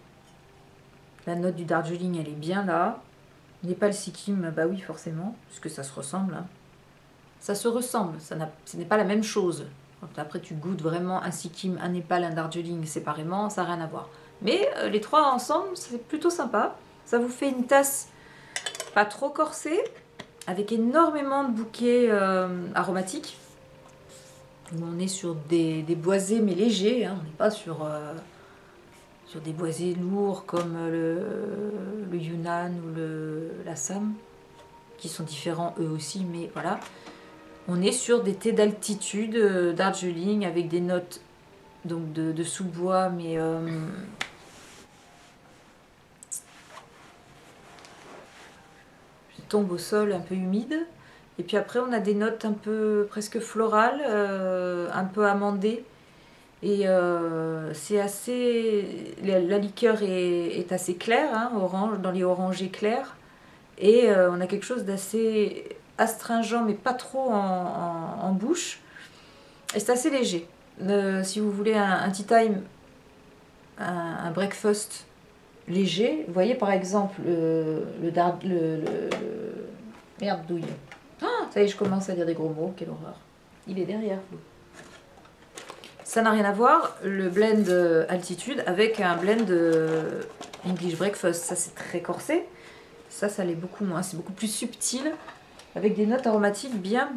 La note du Darjeeling, elle est bien là. Népal, Sikkim, bah oui, forcément, puisque ça se ressemble. Hein. Ça se ressemble, ce n'est pas la même chose. Quand après, tu goûtes vraiment un Sikkim, un Népal, un Darjeeling séparément, ça n'a rien à voir. Mais les trois ensemble, c'est plutôt sympa. Ça vous fait une tasse pas trop corsée, avec énormément de bouquets aromatiques. On est sur des boisés mais légers, hein. On n'est pas sur des boisés lourds comme le Yunnan ou l'Assam, qui sont différents eux aussi, mais voilà. On est sur des thés d'altitude, Darjeeling, avec des notes donc de sous-bois, mais tombe au sol un peu humide. Et puis après, on a des notes un peu presque florales, un peu amandées, Et c'est assez... La liqueur est assez claire, hein, orange, dans les orangés clairs. Et on a quelque chose d'assez astringent, mais pas trop en bouche. Et c'est assez léger. Si vous voulez un tea time, un breakfast léger, vous voyez par exemple merde douille. Ah, ça y est, je commence à dire des gros mots, quelle horreur. Il est derrière vous. Ça n'a rien à voir, le blend altitude, avec un blend English breakfast. Ça, c'est très corsé. Ça l'est beaucoup moins. C'est beaucoup plus subtil, avec des notes aromatiques bien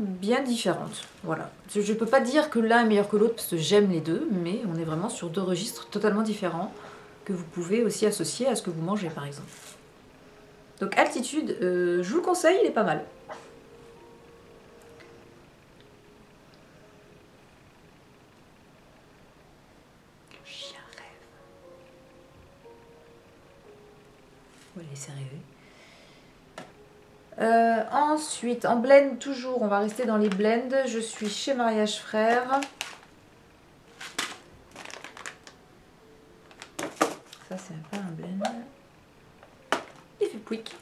différentes. Voilà. Je ne peux pas dire que l'un est meilleur que l'autre, parce que j'aime les deux, mais on est vraiment sur deux registres totalement différents, que vous pouvez aussi associer à ce que vous mangez, par exemple. Donc, altitude, je vous le conseille, il est pas mal. On va laisser rêver. Ensuite, en blend toujours, on va rester dans les blends. Je suis chez Mariage Frères. Ça, c'est pas un blend. Il fait pouic.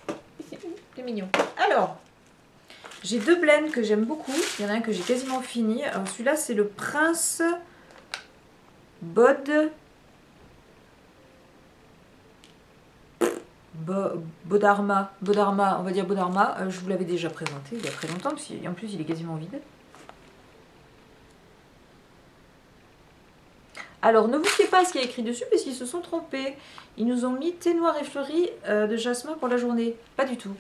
C'est mignon. Alors, j'ai deux blends que j'aime beaucoup. Il y en a un que j'ai quasiment fini. Alors, celui-là, c'est le Prince Bodharma, on va dire Bodharma. Je vous l'avais déjà présenté il y a très longtemps, parce qu'en plus il est quasiment vide. Alors ne vous fiez pas à ce qu'il y a écrit dessus, parce qu'ils se sont trompés. Ils nous ont mis thé noir et fleuri de jasmin pour la journée. Pas du tout.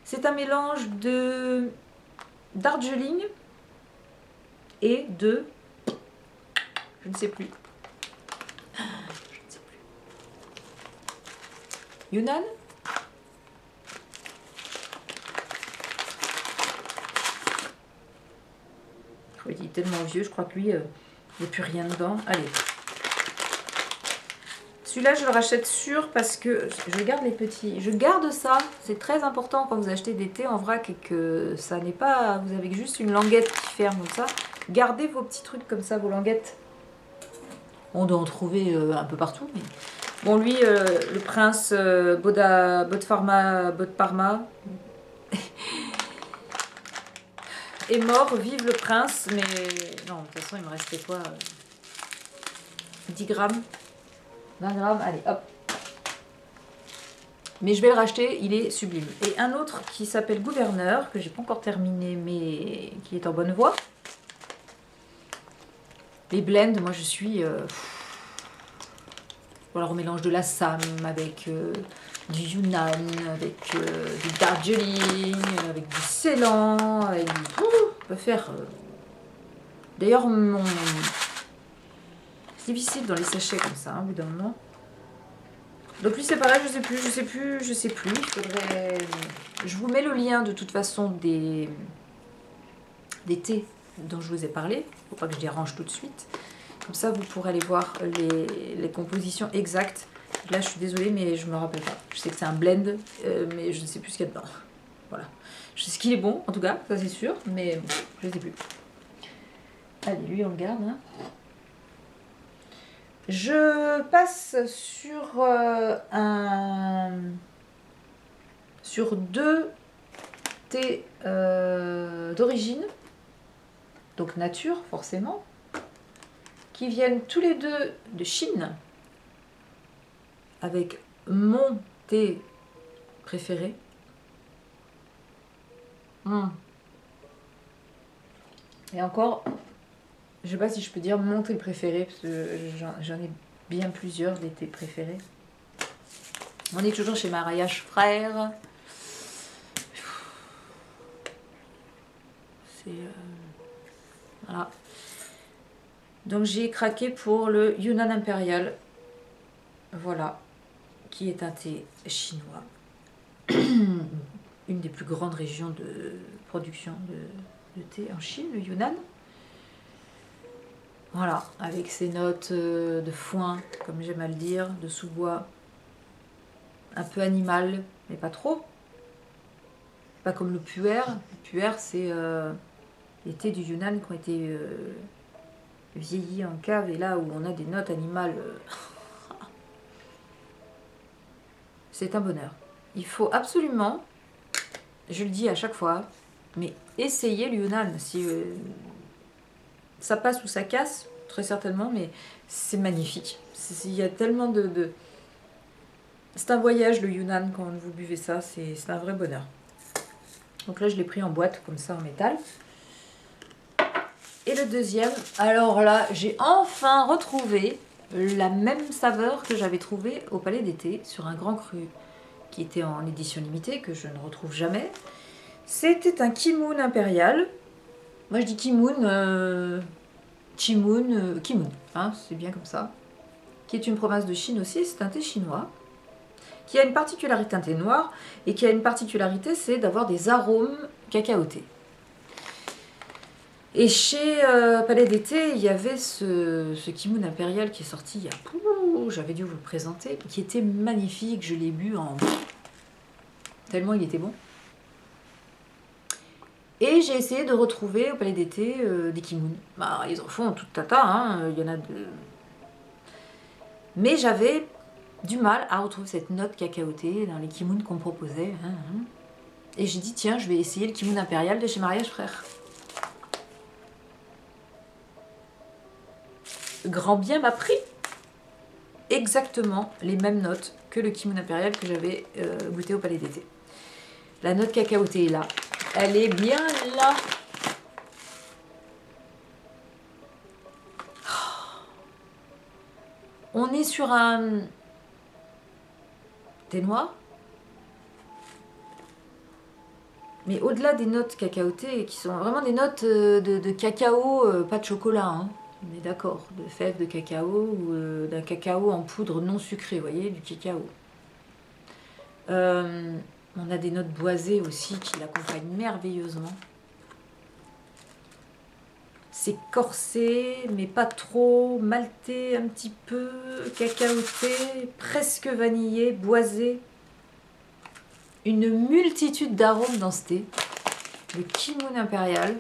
C'est un mélange de Darjeeling et de... Je ne sais plus. Yunnan. Il est tellement vieux, je crois que lui, il n'y a plus rien dedans. Allez. Celui-là, je le rachète sûr parce que je garde les petits. Je garde ça. C'est très important quand vous achetez des thés en vrac et que ça n'est pas... Vous avez juste une languette qui ferme comme ça. Gardez vos petits trucs comme ça, vos languettes. On doit en trouver un peu partout. Mais... Bon, lui, le prince Bodparma est mort. Vive le prince. Mais non, de toute façon, il me restait quoi 10 grammes 20 grammes, allez, hop. Mais je vais le racheter, il est sublime. Et un autre qui s'appelle Gouverneur, que j'ai pas encore terminé, mais qui est en bonne voie. Les blends, moi je suis... Alors on mélange de l'Assam avec du Yunnan, avec du Darjeeling, avec du Ceylan, avec du... on peut faire... D'ailleurs, c'est difficile dans les sachets comme ça, au bout d'un moment. Donc lui c'est pareil, je sais plus. Il faudrait... Je vous mets le lien de toute façon des thés dont je vous ai parlé. Faut pas que je les range tout de suite. Comme ça vous pourrez aller voir les compositions exactes. Là je suis désolée mais je me rappelle pas. Je sais que c'est un blend mais je ne sais plus ce qu'il y a dedans. Voilà. Je sais qu'il est bon en tout cas, ça c'est sûr, mais bon, je ne sais plus. Allez, lui on le garde. Hein. Je passe sur deux thés d'origine, donc nature forcément, qui viennent tous les deux de Chine, avec mon thé préféré. Et encore, je sais pas si je peux dire mon thé préféré, parce que j'en ai bien plusieurs des thés préférés. On est toujours chez Mariage Frères. C'est... voilà. Donc j'ai craqué pour le Yunnan Impérial. Voilà. Qui est un thé chinois. Une des plus grandes régions de production de thé en Chine, le Yunnan. Voilà, avec ses notes de foin, comme j'aime à le dire, de sous-bois, un peu animal, mais pas trop. Pas comme le pu'er. Le pu'er, c'est les thés du Yunnan qui ont été vieilli en cave et là où on a des notes animales, c'est un bonheur. Il faut absolument, je le dis à chaque fois, mais essayez le Yunnan. Si ça passe ou ça casse, très certainement, mais c'est magnifique. Il y a tellement de... C'est un voyage le Yunnan quand vous buvez ça, c'est un vrai bonheur. Donc là je l'ai pris en boîte comme ça en métal. Et le deuxième, alors là j'ai enfin retrouvé la même saveur que j'avais trouvée au Palais d'été sur un grand cru qui était en édition limitée, que je ne retrouve jamais. C'était un Kimoun impérial. Moi je dis Kimoun, Kimoun, hein, c'est bien comme ça. Qui est une province de Chine aussi, c'est un thé chinois. Qui a une particularité, un thé noir, et qui a une particularité, c'est d'avoir des arômes cacaotés. Et chez Palais d'été, il y avait ce Kimoun impérial qui est sorti il y a... J'avais dû vous le présenter, qui était magnifique, je l'ai bu en... tellement il était bon. Et j'ai essayé de retrouver au Palais d'été des Kimoun. Bah, ils en font tout un tas, hein. Il y en a de... Mais j'avais du mal à retrouver cette note cacaotée dans les Kimoun qu'on me proposait. Et j'ai dit, tiens, je vais essayer le Kimoun impérial de chez Mariage Frères. Grand bien m'a pris exactement les mêmes notes que le Kimoun impérial que j'avais goûté au Palais d'été. La note cacaotée est là. Elle est bien là. On est sur un thé noir. Mais au-delà des notes cacaotées, qui sont vraiment des notes de cacao, pas de chocolat, hein. On est d'accord, de fèves de cacao ou d'un cacao en poudre non sucrée, vous voyez, du cacao. On a des notes boisées aussi qui l'accompagnent merveilleusement. C'est corsé, mais pas trop, maltais un petit peu, cacaoté, presque vanillé, boisé. Une multitude d'arômes dans ce thé. Le Kimoun impérial.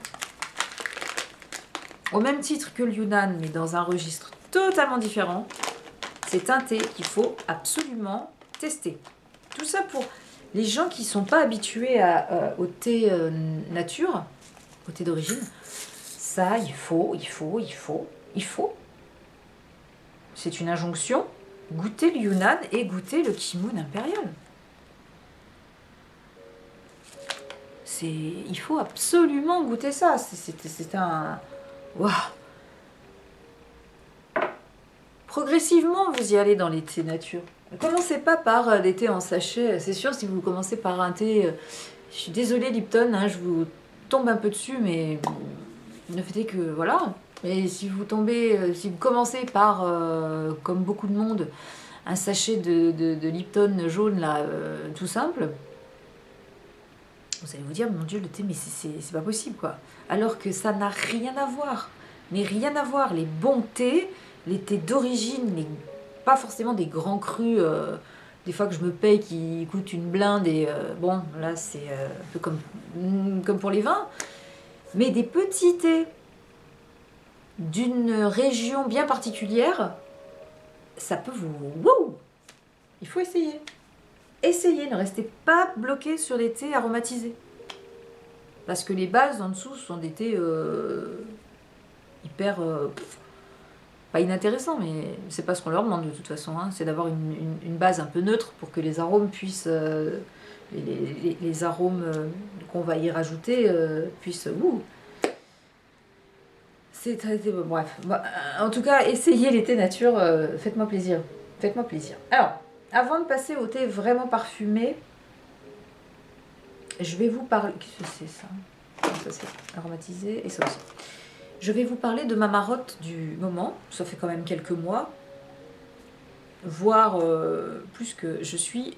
Au même titre que le Yunnan, mais dans un registre totalement différent. C'est un thé qu'il faut absolument tester. Tout ça pour les gens qui ne sont pas habitués au thé nature, au thé d'origine. Ça, il faut. C'est une injonction. Goûter le Yunnan et goûter le Kimoun impérial. Il faut absolument goûter ça. C'est un... Waouh. Progressivement, vous y allez dans les thés nature. Ne commencez pas par des thés en sachet. C'est sûr, si vous commencez par un thé... je suis désolée, Lipton, hein, je vous tombe un peu dessus, mais ne faites que... Voilà. Et si vous commencez par, comme beaucoup de monde, un sachet de Lipton jaune, là, tout simple... Vous allez vous dire, mon Dieu, le thé, mais c'est pas possible, quoi. Alors que ça n'a rien à voir. Mais rien à voir. Les bons thés, les thés d'origine, pas forcément des grands crus, des fois que je me paye qui coûtent une blinde, et bon, là, c'est un peu comme pour les vins. Mais des petits thés d'une région bien particulière, ça peut vous... Wouh! Il faut essayer. Essayez, ne restez pas bloqué sur les thés aromatisés. Parce que les bases en dessous sont des thés hyper... pas inintéressants, mais c'est pas ce qu'on leur demande de toute façon. Hein. C'est d'avoir une base un peu neutre pour que les arômes puissent... les arômes qu'on va y rajouter puissent... C'est très... Bref. En tout cas, essayez les thés nature. Faites-moi plaisir. Faites-moi plaisir. Alors... Avant de passer au thé vraiment parfumé, je vais vous parler... Qu'est-ce que c'est ça? Ça c'est aromatisé et ça aussi. Je vais vous parler de ma marotte du moment. Ça fait quand même quelques mois, voire plus que... Je suis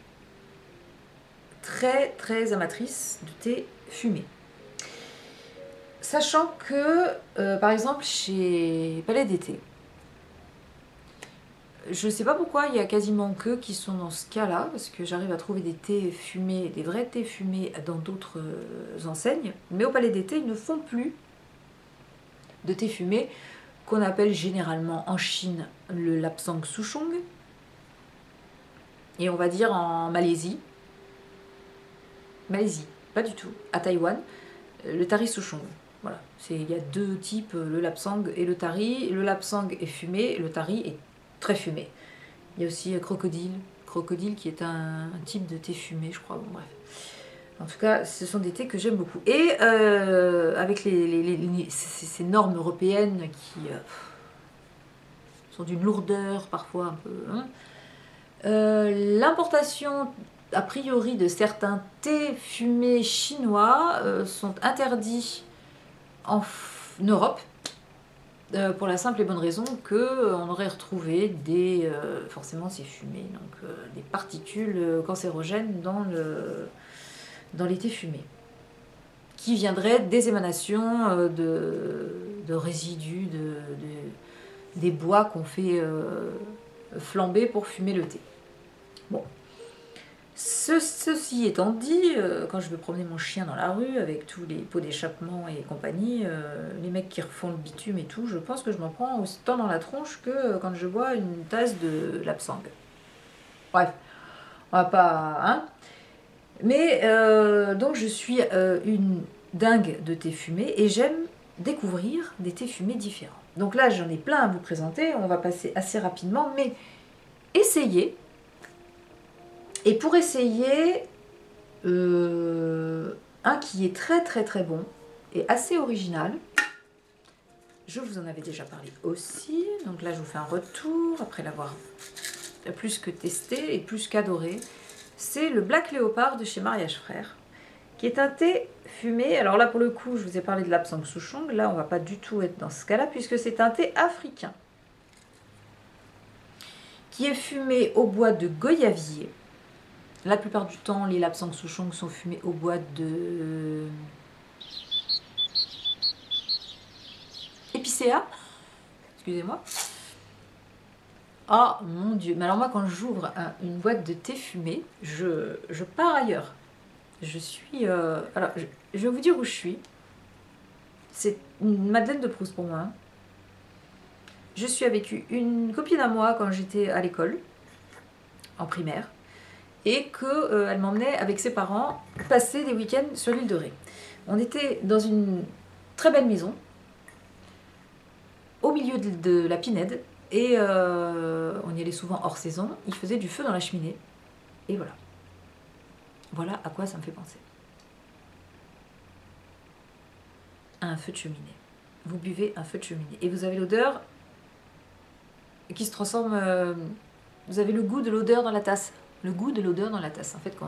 très très amatrice de thé fumé. Sachant que, par exemple, chez Palais d'été, je ne sais pas pourquoi il y a quasiment que qui sont dans ce cas-là, parce que j'arrive à trouver des thés fumés, des vrais thés fumés dans d'autres enseignes. Mais au Palais d'été, ils ne font plus de thé fumé qu'on appelle généralement en Chine le Lapsang Souchong, et on va dire en Malaisie, pas du tout, à Taïwan, le Tari Souchong. Voilà, il y a deux types, le Lapsang et le Tari. Le Lapsang est fumé, le Tari est très fumé. Il y a aussi crocodile qui est un type de thé fumé, je crois. Bon, bref. En tout cas, ce sont des thés que j'aime beaucoup. Et avec ces normes européennes qui sont d'une lourdeur parfois un peu... Hein, l'importation, a priori, de certains thés fumés chinois sont interdits en Europe. Pour la simple et bonne raison qu'on aurait retrouvé forcément c'est fumé, donc des particules cancérogènes dans les thés fumés, qui viendraient des émanations de résidus des bois qu'on fait flamber pour fumer le thé. Bon. Ceci étant dit, quand je veux promener mon chien dans la rue avec tous les pots d'échappement et compagnie, les mecs qui refont le bitume et tout, je pense que je m'en prends autant dans la tronche que quand je bois une tasse de Lapsang. Bref, on va pas... Hein, mais donc je suis une dingue de thé fumé et j'aime découvrir des thés fumés différents. Donc là, j'en ai plein à vous présenter, on va passer assez rapidement, mais essayez. Et pour essayer, un qui est très très très bon et assez original, je vous en avais déjà parlé aussi, donc là je vous fais un retour après l'avoir plus que testé et plus qu'adoré, c'est le Black Leopard de chez Mariage Frères, qui est un thé fumé. Alors là pour le coup je vous ai parlé de l'Apsang Souchong, là on va pas du tout être dans ce cas là puisque c'est un thé africain qui est fumé au bois de goyavier. La plupart du temps, les Lapsang Souchong sont fumés au bois de épicéa. Excusez-moi. Oh mon Dieu. Mais alors moi, quand j'ouvre une boîte de thé fumé, je pars ailleurs. Je suis... alors, je vais vous dire où je suis. C'est une Madeleine de Proust pour moi. Hein. Je suis avec une copine à moi quand j'étais à l'école, en primaire. Et qu'elle m'emmenait avec ses parents passer des week-ends sur l'île de Ré. On était dans une très belle maison, au milieu de la Pinède, et on y allait souvent hors saison. Il faisait du feu dans la cheminée, et voilà. Voilà à quoi ça me fait penser. À un feu de cheminée. Vous buvez un feu de cheminée, et vous avez l'odeur qui se transforme... vous avez le goût de l'odeur dans la tasse. Le goût de l'odeur dans la tasse. En fait, vous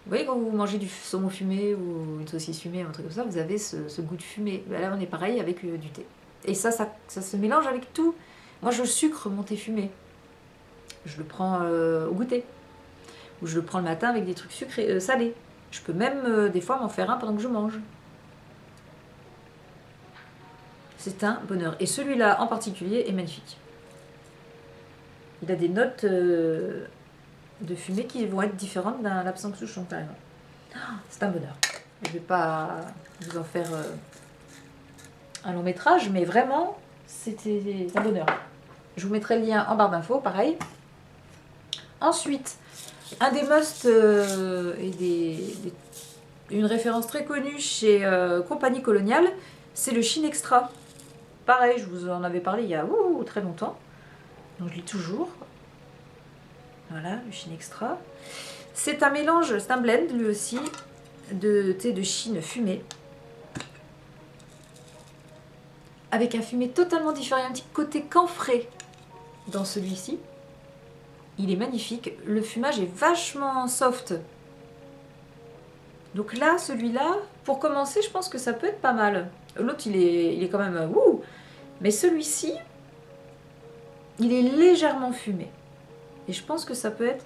voyez quand vous mangez du saumon fumé ou une saucisse fumée, un truc comme ça, vous avez ce goût de fumée. Ben là, on est pareil avec du thé. Et ça se mélange avec tout. Moi, je sucre mon thé fumé. Je le prends au goûter. Ou je le prends le matin avec des trucs sucrés, salés. Je peux même, des fois, m'en faire un pendant que je mange. C'est un bonheur. Et celui-là, en particulier, est magnifique. Il a des notes... de fumée qui vont être différentes d'un Lapsang Souchong par exemple. C'est un bonheur. Je ne vais pas vous en faire un long métrage, mais vraiment, c'était un bonheur. Je vous mettrai le lien en barre d'infos, pareil. Ensuite, un des must et une référence très connue chez Compagnie Coloniale, c'est le Chine Extra. Pareil, je vous en avais parlé il y a très longtemps. Donc je lis toujours. Voilà, le Chine Extra. C'est un mélange, c'est un blend lui aussi, de thé de Chine fumé. Avec un fumé totalement différent, un petit côté camphré dans celui-ci. Il est magnifique. Le fumage est vachement soft. Donc là, celui-là, pour commencer, je pense que ça peut être pas mal. L'autre, il est quand même... Mais celui-ci, il est légèrement fumé. Et je pense que ça peut être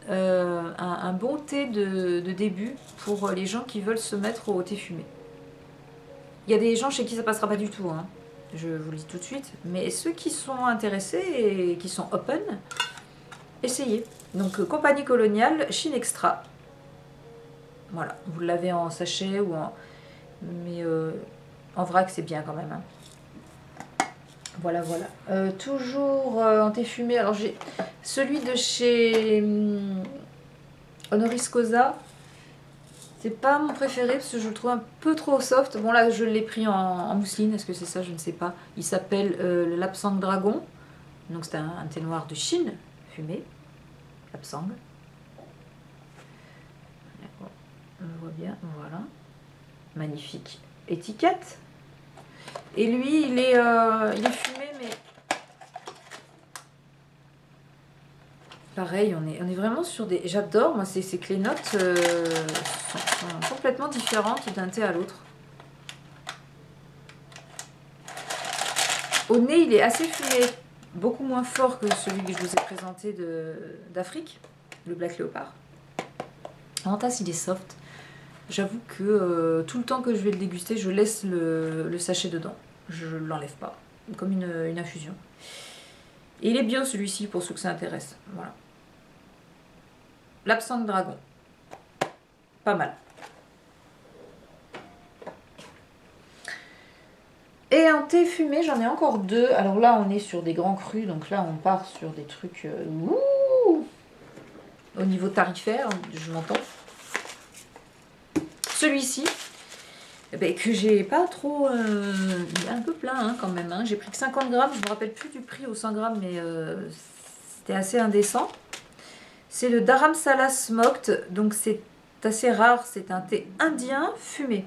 un bon thé de début pour les gens qui veulent se mettre au thé fumé. Il y a des gens chez qui ça passera pas du tout, hein. Je vous le dis tout de suite. Mais ceux qui sont intéressés et qui sont open, essayez. Donc Compagnie Coloniale, Chine Extra. Voilà, vous l'avez en sachet ou en... Mais en vrac c'est bien quand même. Hein. Voilà, voilà. Toujours en thé fumé. Alors j'ai celui de chez Honoris Causa. C'est pas mon préféré parce que je le trouve un peu trop soft. Bon là je l'ai pris en mousseline. Est-ce que c'est ça? Je ne sais pas. Il s'appelle le Lapsang Dragon. Donc c'est un thé noir de Chine fumé. Lapsang. On le voit bien. Voilà. Magnifique étiquette. Et lui il est fumé mais... Pareil, on est vraiment sur des... J'adore, moi, c'est que les notes sont complètement différentes d'un thé à l'autre. Au nez, il est assez fumé, beaucoup moins fort que celui que je vous ai présenté d'Afrique, le Black Leopard. En tasse, il est soft. J'avoue que tout le temps que je vais le déguster, je laisse le sachet dedans. Je ne l'enlève pas, comme une infusion. Et il est bien celui-ci pour ceux que ça intéresse. Voilà. Lapsang Dragon. Pas mal. Et en thé fumé, j'en ai encore deux. Alors là, on est sur des grands crus. Donc là, on part sur des trucs... au niveau tarifaire, je m'entends. Celui-ci, que j'ai pas trop... il est un peu plein hein, quand même. Hein. J'ai pris que 50 grammes. Je me rappelle plus du prix au 100 grammes, mais c'était assez indécent. C'est le Dharamsala Smoked. Donc c'est assez rare. C'est un thé indien fumé.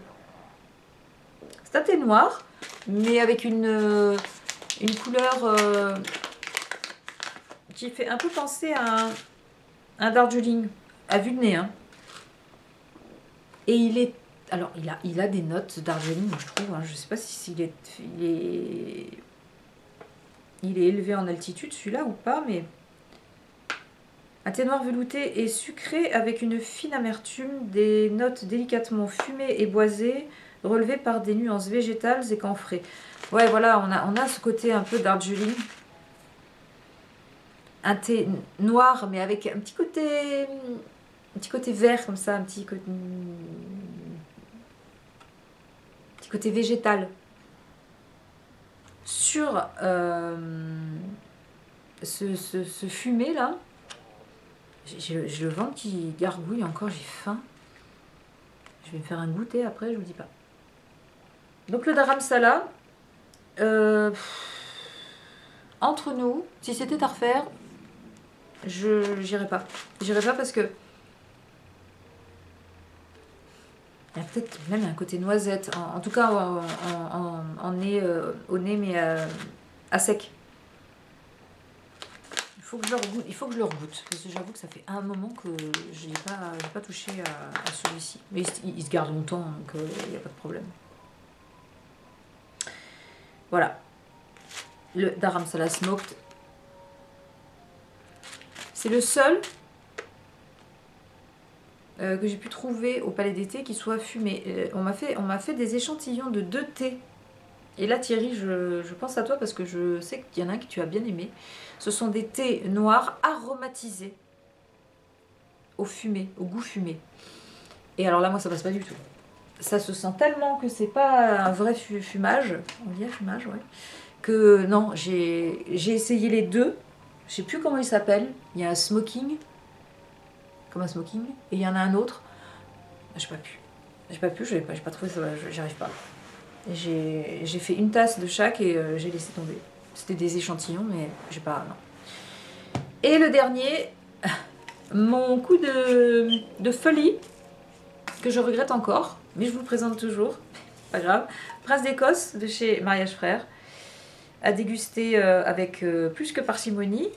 C'est un thé noir, mais avec une couleur qui fait un peu penser à un Darjeeling, à vue de nez. Hein. Et il est... Alors, il a des notes Darjeeling, moi je trouve. Hein. Je ne sais pas si il est élevé en altitude, celui-là, ou pas, mais... Un thé noir velouté et sucré avec une fine amertume, des notes délicatement fumées et boisées, relevées par des nuances végétales et camphrées. Ouais, voilà, on a ce côté un peu Darjeeling. Un thé noir, mais avec un petit côté vert comme ça, un petit côté végétal. Sur ce fumé là, j'ai le ventre qui gargouille encore, j'ai faim. Je vais me faire un goûter après, je vous dis pas. Donc le Dharamsala, entre nous, si c'était à refaire, j'irais pas. J'irais pas parce que il y a peut-être même un côté noisette. En tout cas, au nez, mais à sec. Il faut que je le regoute. Parce que j'avoue que ça fait un moment que je n'ai pas touché à celui-ci. Mais il se garde longtemps, donc il n'y a pas de problème. Voilà. Le Dharamsala Smoked. C'est le seul que j'ai pu trouver au Palais d'été qui soit fumé. On m'a fait des échantillons de 2 thés. Et là Thierry, je pense à toi parce que je sais qu'il y en a un que tu as bien aimé. Ce sont des thés noirs aromatisés au fumé, au goût fumé. Et alors là moi ça passe pas du tout. Ça se sent tellement que c'est pas un vrai fumage. On dit un fumage, ouais. Que non, j'ai essayé les deux. Je sais plus comment ils s'appellent. Il y a un smoking. Comme un smoking. Et il y en a un autre. J'ai pas pu. J'ai pas trouvé ça. J'y arrive pas. J'ai fait une tasse de chaque et j'ai laissé tomber. C'était des échantillons, mais j'ai pas. Non. Et le dernier, mon coup de folie, que je regrette encore, mais je vous le présente toujours. Pas grave. Prince d'Écosse de chez Mariage Frères. À déguster avec plus que parcimonie.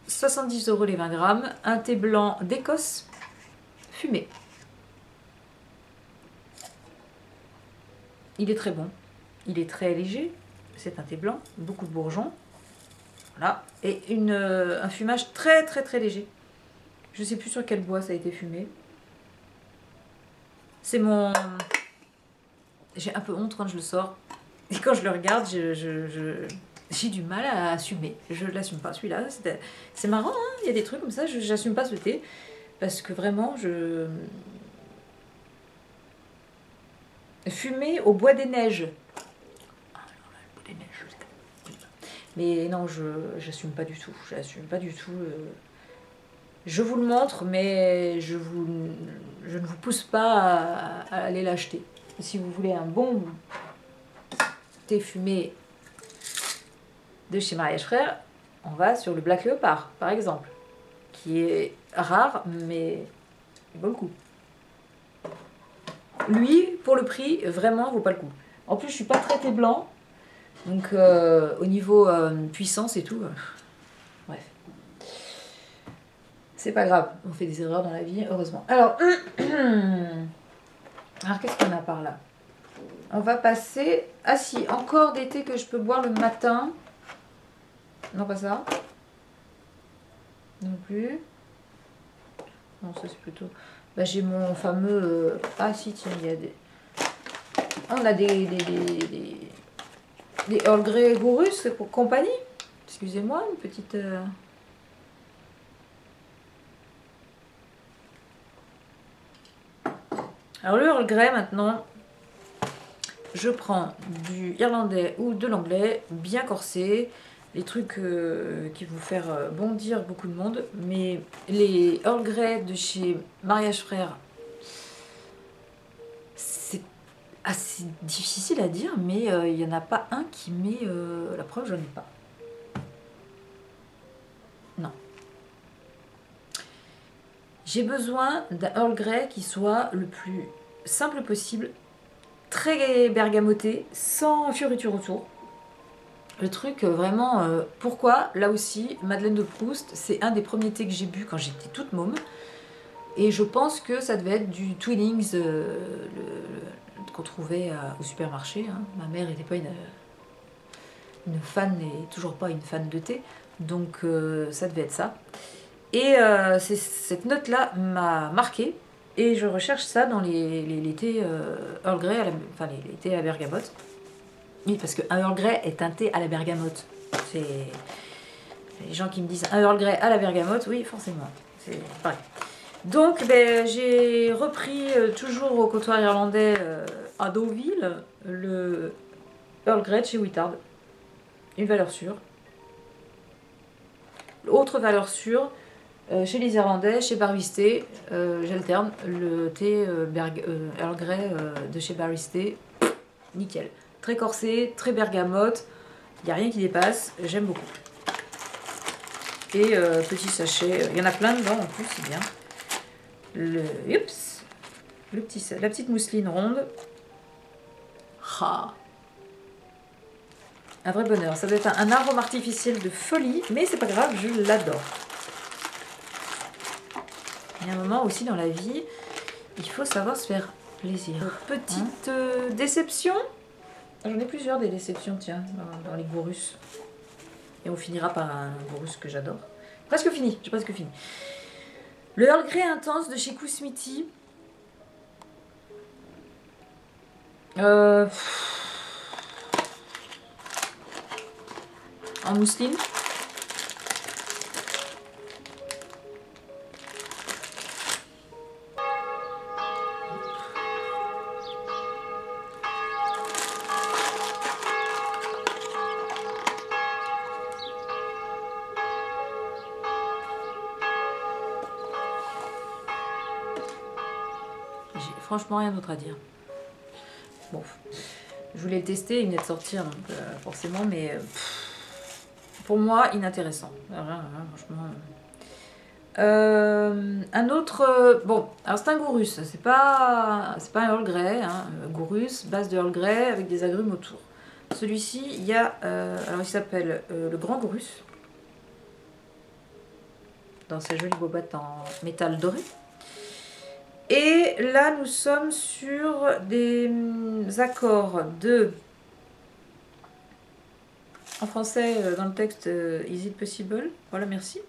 70 € les 20 grammes. Un thé blanc d'Écosse fumé. Il est très bon. Il est très léger. C'est un thé blanc. Beaucoup de bourgeons. Voilà. Et un fumage très très très léger. Je ne sais plus sur quel bois ça a été fumé. C'est mon... J'ai un peu honte quand je le sors. Et quand je le regarde, j'ai du mal à assumer. Je ne l'assume pas. Celui-là, c'est marrant, hein, il y a des trucs comme ça, je n'assume pas ce thé. Parce que vraiment, fumer au bois des neiges. Mais non, j'assume pas du tout. J'assume pas du tout. Je vous le montre, mais je ne vous pousse pas à aller l'acheter. Si vous voulez un bon thé fumé de chez Mariage Frères, on va sur le Black Leopard, par exemple, qui est rare, mais il vaut le coup. Lui, pour le prix, vraiment, vaut pas le coup. En plus, je suis pas très thé blanc, donc au niveau puissance et tout, bref. C'est pas grave, on fait des erreurs dans la vie, heureusement. Alors qu'est-ce qu'on a par là? On va passer... Ah si, encore des thés que je peux boire le matin. Non, pas ça. Non plus. Non, ça c'est plutôt... Bah, j'ai mon fameux... Ah si, tiens, il y a des... On a des Earl Grey Gorus pour compagnie. Excusez-moi, une petite... Alors le Earl Grey maintenant, je prends du irlandais ou de l'anglais, bien corsé, les trucs qui vont faire bondir beaucoup de monde, mais les Earl Grey de chez Mariage Frères, c'est assez difficile à dire, mais il n'y en a pas un qui met... la preuve, je n'en ai pas. Non. J'ai besoin d'un Earl Grey qui soit le plus simple possible, très bergamoté, sans fioriture autour. Le truc vraiment... pourquoi? Là aussi, Madeleine de Proust, c'est un des premiers thés que j'ai bu quand j'étais toute môme. Et je pense que ça devait être du Twinings qu'on trouvait au supermarché. Hein. Ma mère n'était pas une fan, et toujours pas une fan de thé. Donc ça devait être ça. Et cette note-là m'a marqué. Et je recherche ça dans les thés Earl Grey, enfin les thés à bergamote. Oui, parce qu'un Earl Grey est un thé à la bergamote. C'est les gens qui me disent un Earl Grey à la bergamote, oui, forcément. C'est pareil. Donc, ben, j'ai repris toujours au comptoir irlandais à Deauville le Earl Grey de chez Whittard. Une valeur sûre. Autre valeur sûre, chez les Irlandais, chez Barwisté, j'alterne le thé Earl Grey de chez Barwisté. Nickel. Très corsé, très bergamote. Il n'y a rien qui dépasse. J'aime beaucoup. Et petit sachet. Il y en a plein dedans en plus, c'est bien. La petite mousseline ronde. Ah. Un vrai bonheur. Ça doit être un arôme artificiel de folie, mais c'est pas grave, je l'adore. Il y a un moment aussi dans la vie, il faut savoir se faire plaisir. Petite déception. J'en ai plusieurs des déceptions, tiens, dans les Gorus. Et on finira par un Gorus que j'adore. Presque fini, j'ai presque fini. Le Earl Grey intense de chez Kousmiti. En mousseline. Franchement, rien d'autre à dire. Bon, je voulais le tester, il venait de sortir, donc forcément, mais pour moi, inintéressant. Franchement. Un autre... bon, alors c'est un Gorus, c'est pas un Earl Grey, hein, Gorus, base de Earl Grey avec des agrumes autour. Celui-ci, il y a... alors il s'appelle le Grand Gorus, dans sa jolie boîte en métal doré. Et là, nous sommes sur des accords de... En français, dans le texte, Is it possible? Voilà, merci.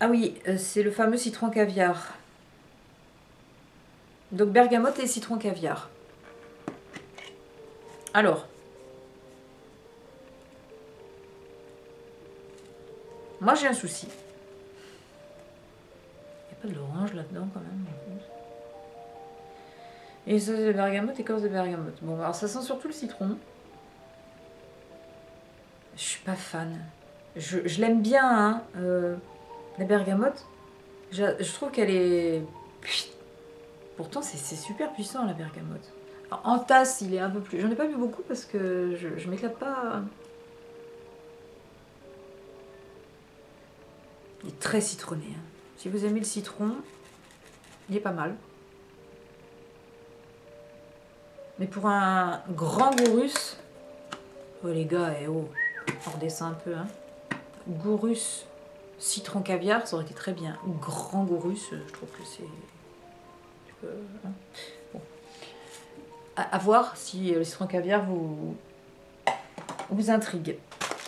Ah oui, c'est le fameux citron caviar. Donc bergamote et citron caviar. Alors. Moi, j'ai un souci. Il n'y a pas de l'orange là-dedans quand même. Et ça, c'est de bergamote, écorce de bergamote. Bon, alors ça sent surtout le citron. Je suis pas fan. Je l'aime bien, hein, la bergamote. Je trouve qu'elle est... Pourtant, c'est super puissant, la bergamote. Alors, en tasse, il est un peu plus... J'en ai pas vu beaucoup parce que je m'éclate pas. Il est très citronné. Hein. Si vous aimez le citron, il est pas mal. Mais pour un grand goût russe... Oh les gars, oh, on redescend un peu. Hein. Goût russe, citron caviar, ça aurait été très bien. Grand goût russe, je trouve que c'est... Hein. Bon. À voir si le citron caviar vous intrigue.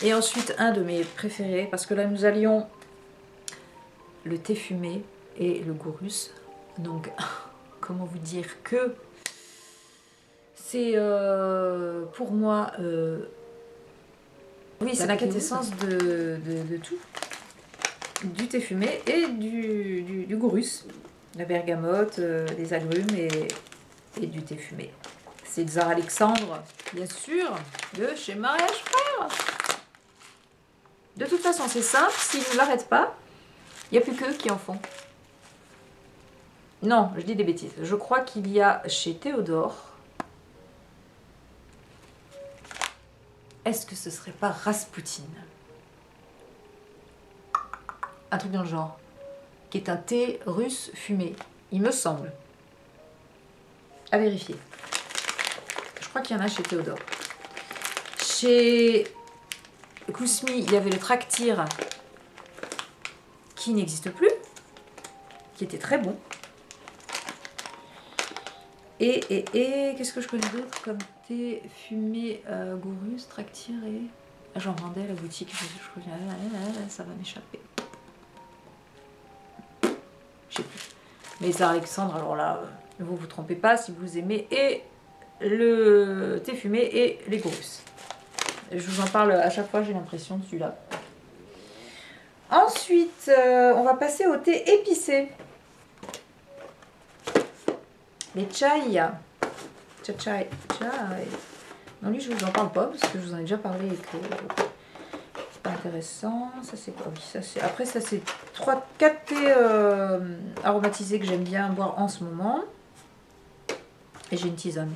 Et ensuite, un de mes préférés, parce que là, nous allions le thé fumé et le goût russe. Donc, comment vous dire que c'est pour moi... oui, c'est la quintessence de tout. Du thé fumé et du goût russe. La bergamote, des agrumes et du thé fumé. C'est Tsar Alexandre, bien sûr, de chez Mariage Frères. De toute façon, c'est simple, s'ils ne l'arrêtent pas, il n'y a plus qu'eux qui en font. Non, je dis des bêtises. Je crois qu'il y a chez Théodore... Est-ce que ce serait pas Raspoutine? Un truc dans le genre. Qui est un thé russe fumé. Il me semble. À vérifier. Je crois qu'il y en a chez Théodore. Chez Kousmi, il y avait le Traktir qui n'existe plus. Qui était très bon. Et qu'est-ce que je connais d'autre comme thé fumé goût russe, Traktir et... J'en vendais à la boutique. Ça va m'échapper. Je sais plus. Mais Tsar Alexandre, alors là, ne vous trompez pas si vous aimez et le thé fumé et les goûts russes. Je vous en parle à chaque fois, j'ai l'impression de celui-là. Ensuite, on va passer au thé épicé. Les chai. Chai. Non, lui, je ne vous en parle pas parce que je vous en ai déjà parlé et que c'est pas intéressant. Ça, c'est quoi? Oui, ça, c'est... Après, ça, c'est 4 thés aromatisés que j'aime bien boire en ce moment. Et j'ai une tisane.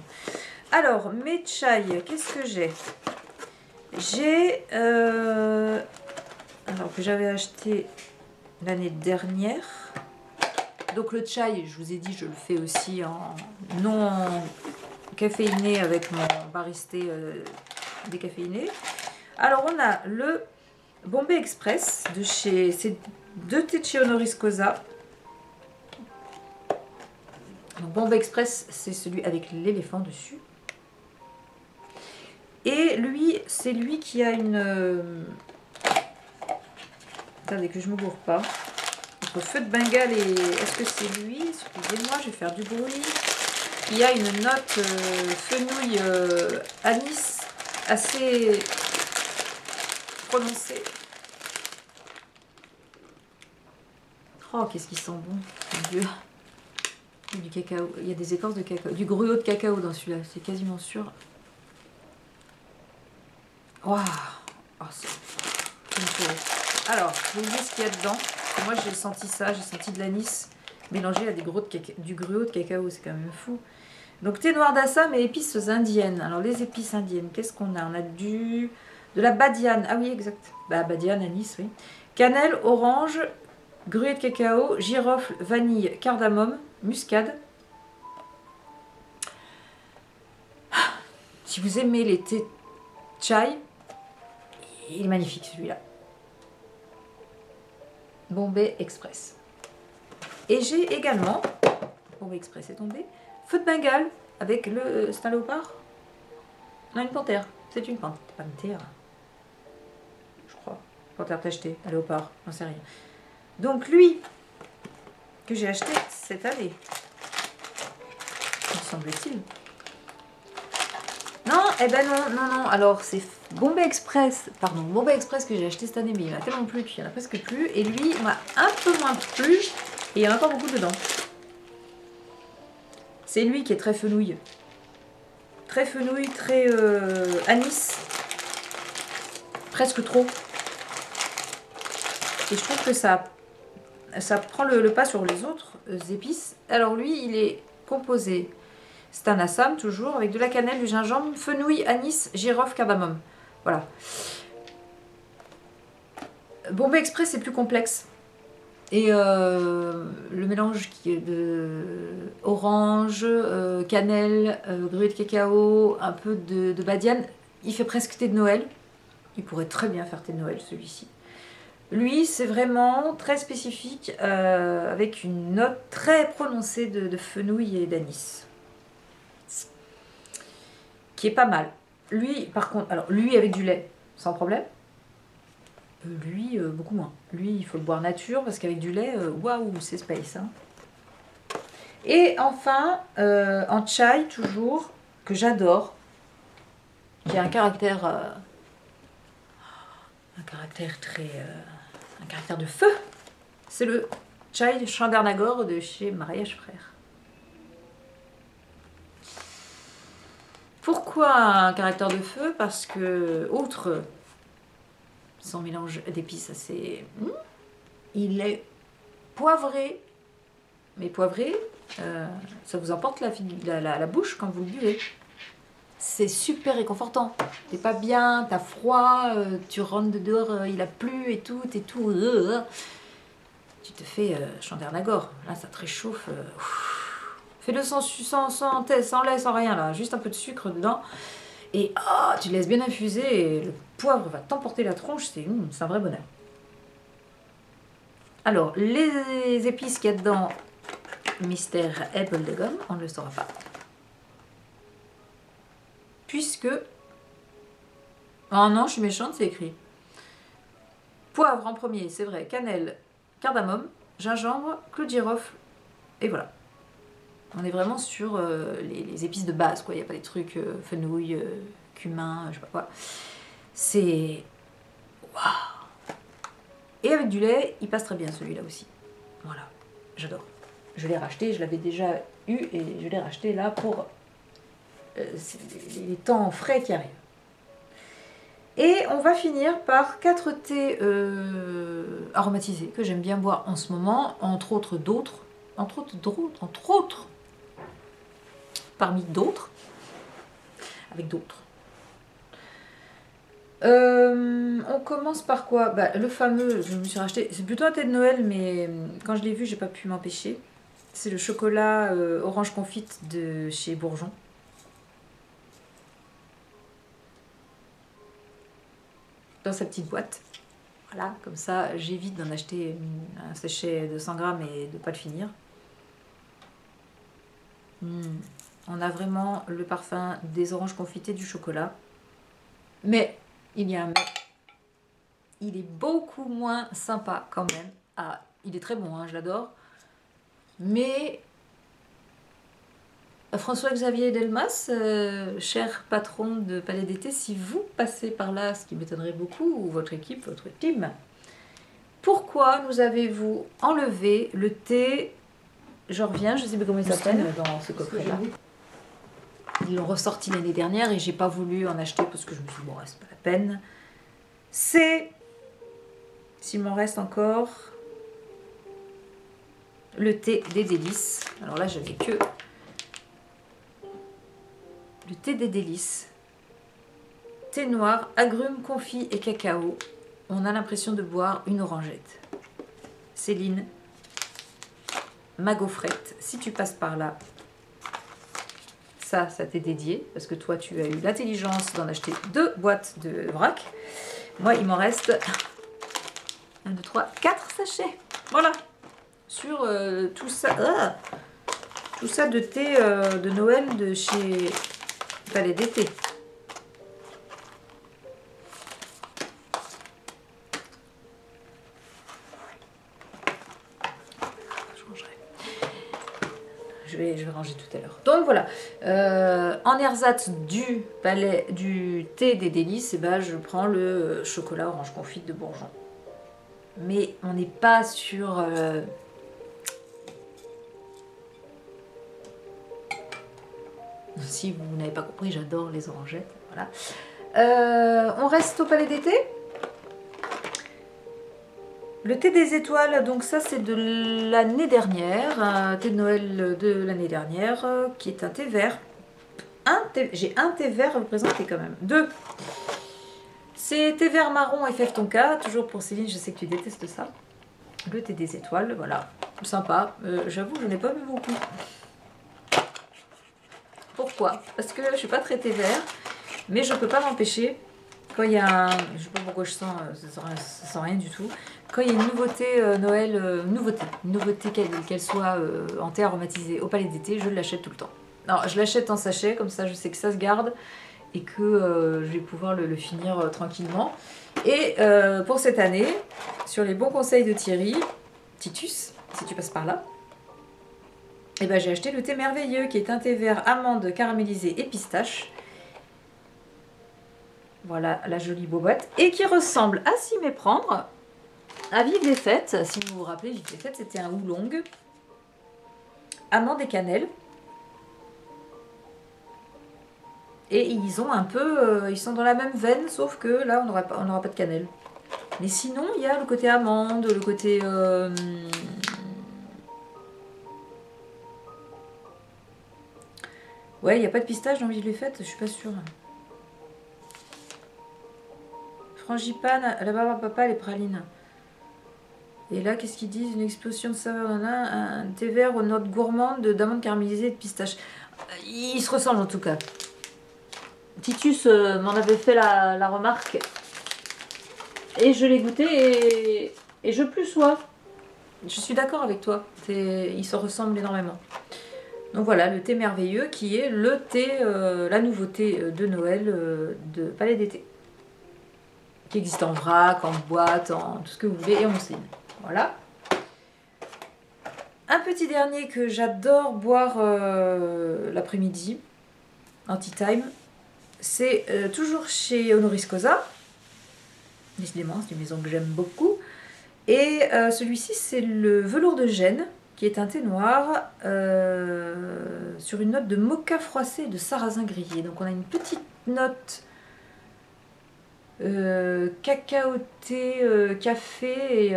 Alors, mes chai, qu'est-ce que j'ai? J'ai... alors, que j'avais acheté l'année dernière. Donc le chai, je vous ai dit, je le fais aussi en non caféiné avec mon baristé décaféiné. Alors on a le Bombay Express de chez... C'est 2 thés de chez Honoris Causa. Donc Bombay Express, c'est celui avec l'éléphant dessus. Et lui, c'est lui qui a une... Attendez que je me gourre pas. Entre feu de Bengale et... Est-ce que c'est lui? Excusez-moi, je vais faire du bruit. Il y a une note fenouil anis assez prononcée. Oh, qu'est-ce qu'ils sont bons, mon Dieu. Du cacao. Il y a des écorces de cacao. Du gruau de cacao dans celui-là, c'est quasiment sûr. Waouh. Oh, alors, je vais vous dire ce qu'il y a dedans. Moi, j'ai senti ça, j'ai senti de l'anis mélangé à du gruau de cacao, c'est quand même fou. Donc, thé noir d'Assam et épices indiennes. Alors, les épices indiennes, qu'est-ce qu'on a? On a de la badiane. Ah oui, exact. Bah, badiane, anis, oui. Cannelle, orange, gruau de cacao, girofle, vanille, cardamome, muscade. Si vous aimez les thés chai, il est magnifique celui-là. Bombay Express. Et j'ai également, Bombay Express est tombé, feu de Bengale avec le... C'est un léopard? Non, une panthère. C'est une panthère. Je crois. Panthère tachetée, un léopard, j'en sais rien. Donc lui, que j'ai acheté cette année, me semble-t-il. Non, eh ben non. Alors, c'est Bombay Express, Bombay Express que j'ai acheté cette année, mais il y en a tellement plus qu'il y en a presque plus. Et lui, il m'a un peu moins plu, et il y en a encore beaucoup dedans. C'est lui qui est très fenouil. Très fenouil, très anis. presque trop. Et je trouve que ça prend le pas sur les autres épices. Alors lui, il est composé, c'est un assam toujours, avec de la cannelle, du gingembre, fenouil, anis, girofle, cardamome. Voilà. Bombay Express, c'est plus complexe. Et le mélange qui est de orange, cannelle, gruau de cacao, un peu de badiane, il fait presque thé de Noël. Il pourrait très bien faire thé de Noël, celui-ci. Lui, c'est vraiment très spécifique, avec une note très prononcée de fenouil et d'anis. Qui est pas mal. Lui, par contre, alors lui avec du lait, sans problème. Lui, beaucoup moins. Lui, il faut le boire nature, parce qu'avec du lait, waouh, c'est space. Hein. Et enfin, en chai, toujours, que j'adore, qui a un caractère très... un caractère de feu. C'est le chai Chandernagore de chez Mariage Frères. Pourquoi un caractère de feu? Parce que, outre son mélange d'épices assez... il est poivré. Mais poivré, ça vous emporte la bouche quand vous le buvez. C'est super réconfortant. T'es pas bien, t'as froid, tu rentres de dehors, il a plu et tout, t'es tout... tu te fais Chandernagore. Là, ça te réchauffe. Fais-le sans lait, sans rien, là. Juste un peu de sucre dedans. Et tu laisses bien infuser et le poivre va t'emporter la tronche. C'est un vrai bonheur. Alors, les épices qu'il y a dedans, mystère Apple de gomme, on ne le saura pas. Puisque... oh non, je suis méchante, c'est écrit. Poivre en premier, c'est vrai. Cannelle, cardamome, gingembre, clou de girofle. Et voilà. On est vraiment sur les épices de base, quoi. Il n'y a pas des trucs fenouil, cumin, je sais pas quoi. C'est... waouh. Et avec du lait, il passe très bien celui-là aussi. Voilà, j'adore. Je l'ai racheté, je l'avais déjà eu et je l'ai racheté là pour les temps frais qui arrivent. Et on va finir par 4 thés aromatisés que j'aime bien boire en ce moment, entre autres d'autres. Entre autres, parmi d'autres, avec d'autres. On commence par quoi? Le fameux, je me suis racheté, c'est plutôt un thé de Noël, mais quand je l'ai vu, j'ai pas pu m'empêcher. C'est le chocolat orange confite de chez Bourgeon. Dans sa petite boîte. Voilà, comme ça, j'évite d'en acheter un sachet de 100 grammes et de ne pas le finir. On a vraiment le parfum des oranges confitées, du chocolat. Mais, il y a un mais. Il est beaucoup moins sympa quand même. Ah, il est très bon, hein, je l'adore. Mais François-Xavier Delmas, cher patron de Palais d'été, si vous passez par là, ce qui m'étonnerait beaucoup, ou votre équipe, votre team, pourquoi nous avez-vous enlevé le thé, je reviens, je ne sais pas comment il s'appelle, dans ce coffret-là. Ils l'ont ressorti l'année dernière et j'ai pas voulu en acheter parce que je me suis dit, bon, c'est pas la peine. C'est, s'il m'en reste encore, le thé des délices. Alors là, j'avais que le thé des délices. Thé noir, agrumes, confit et cacao. On a l'impression de boire une orangette. Céline, ma gaufrette, si tu passes par là, ça t'est dédié, parce que toi, tu as eu l'intelligence d'en acheter 2 boîtes de vrac. Moi, il m'en reste 1, 2, 3, 4 sachets. Voilà. Sur tout ça de thé de Noël de chez Palais d'été. Je vais ranger tout à l'heure. Donc voilà, en ersatz du thé des délices, et ben, je prends le chocolat orange confite de Bourgeon. Mais on n'est pas sur... si vous n'avez pas compris, j'adore les orangettes. Voilà. On reste au Palais d'été. Le thé des étoiles, donc ça c'est de l'année dernière, un thé de Noël de l'année dernière, qui est un thé vert. J'ai un thé vert à vous présenter quand même. Deux. C'est thé vert marron et fève tonka, toujours pour Céline, je sais que tu détestes ça. Le thé des étoiles, voilà, sympa. J'avoue, je n'ai pas vu beaucoup. Pourquoi? Parce que je suis pas très thé vert, mais je peux pas m'empêcher. Quand il y a un... Je sais pas pourquoi je sens, ça sent rien du tout. Quand il y a une nouveauté Noël, nouveauté qu'elle soit en thé aromatisé au palais d'été, je l'achète tout le temps. Alors, je l'achète en sachet, comme ça je sais que ça se garde et que je vais pouvoir le finir tranquillement. Et pour cette année, sur les bons conseils de Thierry, Titus, si tu passes par là, eh ben, j'ai acheté le thé merveilleux qui est un thé vert amande caramélisée et pistache. Voilà la jolie boîte. Et qui ressemble à s'y méprendre à Vive les Fêtes. Si vous vous rappelez, Vive les Fêtes, c'était un oolong. Amande et cannelle. Et ils ont un peu... ils sont dans la même veine, sauf que là, on n'aura pas de cannelle. Mais sinon, il y a le côté amande, le côté... Ouais, il n'y a pas de pistache dans Vive les Fêtes, je suis pas sûre. Frangipane, là-bas, papa, les pralines. Et là, qu'est-ce qu'ils disent? Une explosion de saveur, un thé vert aux notes gourmandes d'amande caramélisée et de pistache. Ils se ressemblent en tout cas. Titus m'en avait fait la remarque. Et je l'ai goûté et je plus sois. Je suis d'accord avec toi. Ils se ressemblent énormément. Donc voilà, le thé merveilleux qui est le thé, la nouveauté de Noël de Palais d'été. Qui existe en vrac, en boîte, en tout ce que vous voulez et en mousseline. Voilà. Un petit dernier que j'adore boire l'après-midi, en tea time, c'est toujours chez Honoris Causa. Décidément, c'est une maison que j'aime beaucoup. Et celui-ci, c'est le velours de Gênes, qui est un thé noir sur une note de mocha froissé et de sarrasin grillé. Donc on a une petite note cacaoté, café et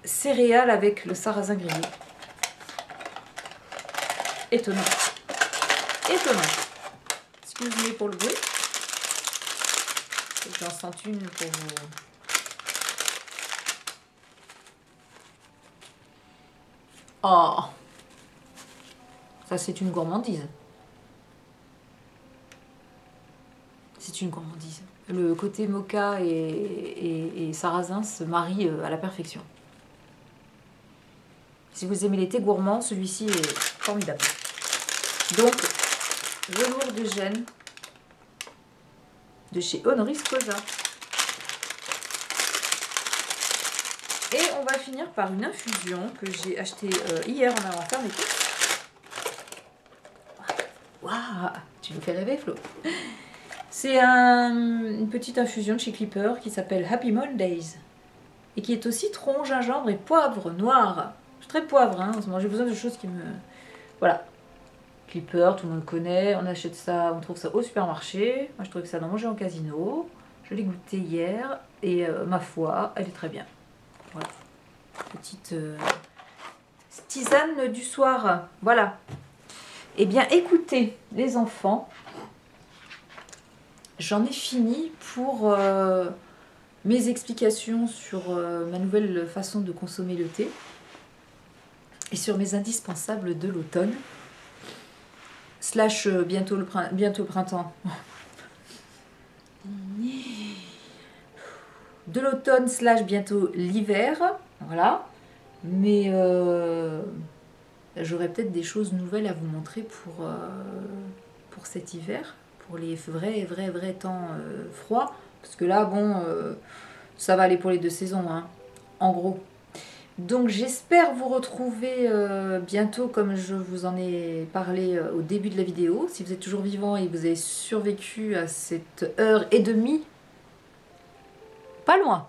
céréales avec le sarrasin grillé. Étonnant. Étonnant. Excusez-moi pour le bruit. J'en sens une pour vous. Oh, ça c'est une gourmandise. C'est une gourmandise. Le côté mocha et sarrasin se marient à la perfection. Si vous aimez les thés gourmands, celui-ci est formidable. Donc, velours de Gênes de chez Honoris Causa. Et on va finir par une infusion que j'ai achetée hier en allant faire mes courses. Waouh, tu nous fais rêver, Flo. C'est une petite infusion de chez Clipper qui s'appelle Happy Mondays et qui est au citron, gingembre et poivre noir. Je suis très poivre, hein, en ce moment j'ai besoin de choses qui me... Voilà. Clipper, tout le monde connaît, on achète ça, on trouve ça au supermarché. Moi je trouve que ça dans Manger en Casino. Je l'ai goûté hier et ma foi, elle est très bien. Voilà. Petite tisane du soir. Voilà. Eh bien écoutez les enfants, j'en ai fini pour mes explications sur ma nouvelle façon de consommer le thé et sur mes indispensables de l'automne. Slash bientôt printemps. De l'automne slash bientôt l'hiver. Voilà. Mais j'aurai peut-être des choses nouvelles à vous montrer pour cet hiver. Pour les vrais temps froids. Parce que là, bon, ça va aller pour les 2 saisons, hein, en gros. Donc j'espère vous retrouver bientôt comme je vous en ai parlé au début de la vidéo. Si vous êtes toujours vivant et que vous avez survécu à cette heure et demie, pas loin,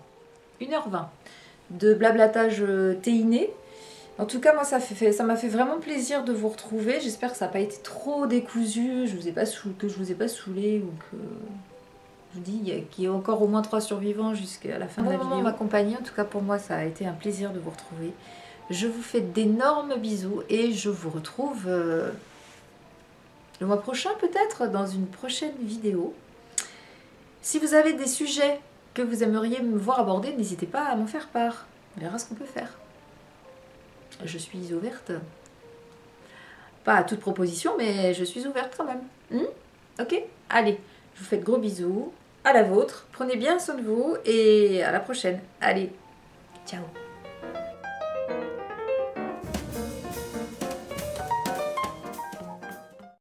1h20 de blablatage théiné. En tout cas, moi ça m'a fait vraiment plaisir de vous retrouver. J'espère que ça n'a pas été trop décousu, que je vous ai pas saoulé ou que... je vous dis qu'il y a encore au moins 3 survivants jusqu'à la fin de la vidéo. On m'accompagner, en tout cas pour moi ça a été un plaisir de vous retrouver. Je vous fais d'énormes bisous et je vous retrouve le mois prochain peut-être dans une prochaine vidéo. Si vous avez des sujets que vous aimeriez me voir aborder, n'hésitez pas à m'en faire part. On verra ce qu'on peut faire. Je suis ouverte. Pas à toute proposition, mais je suis ouverte quand même. Ok? Allez, je vous fais de gros bisous. À la vôtre. Prenez bien soin de vous et à la prochaine. Allez, ciao.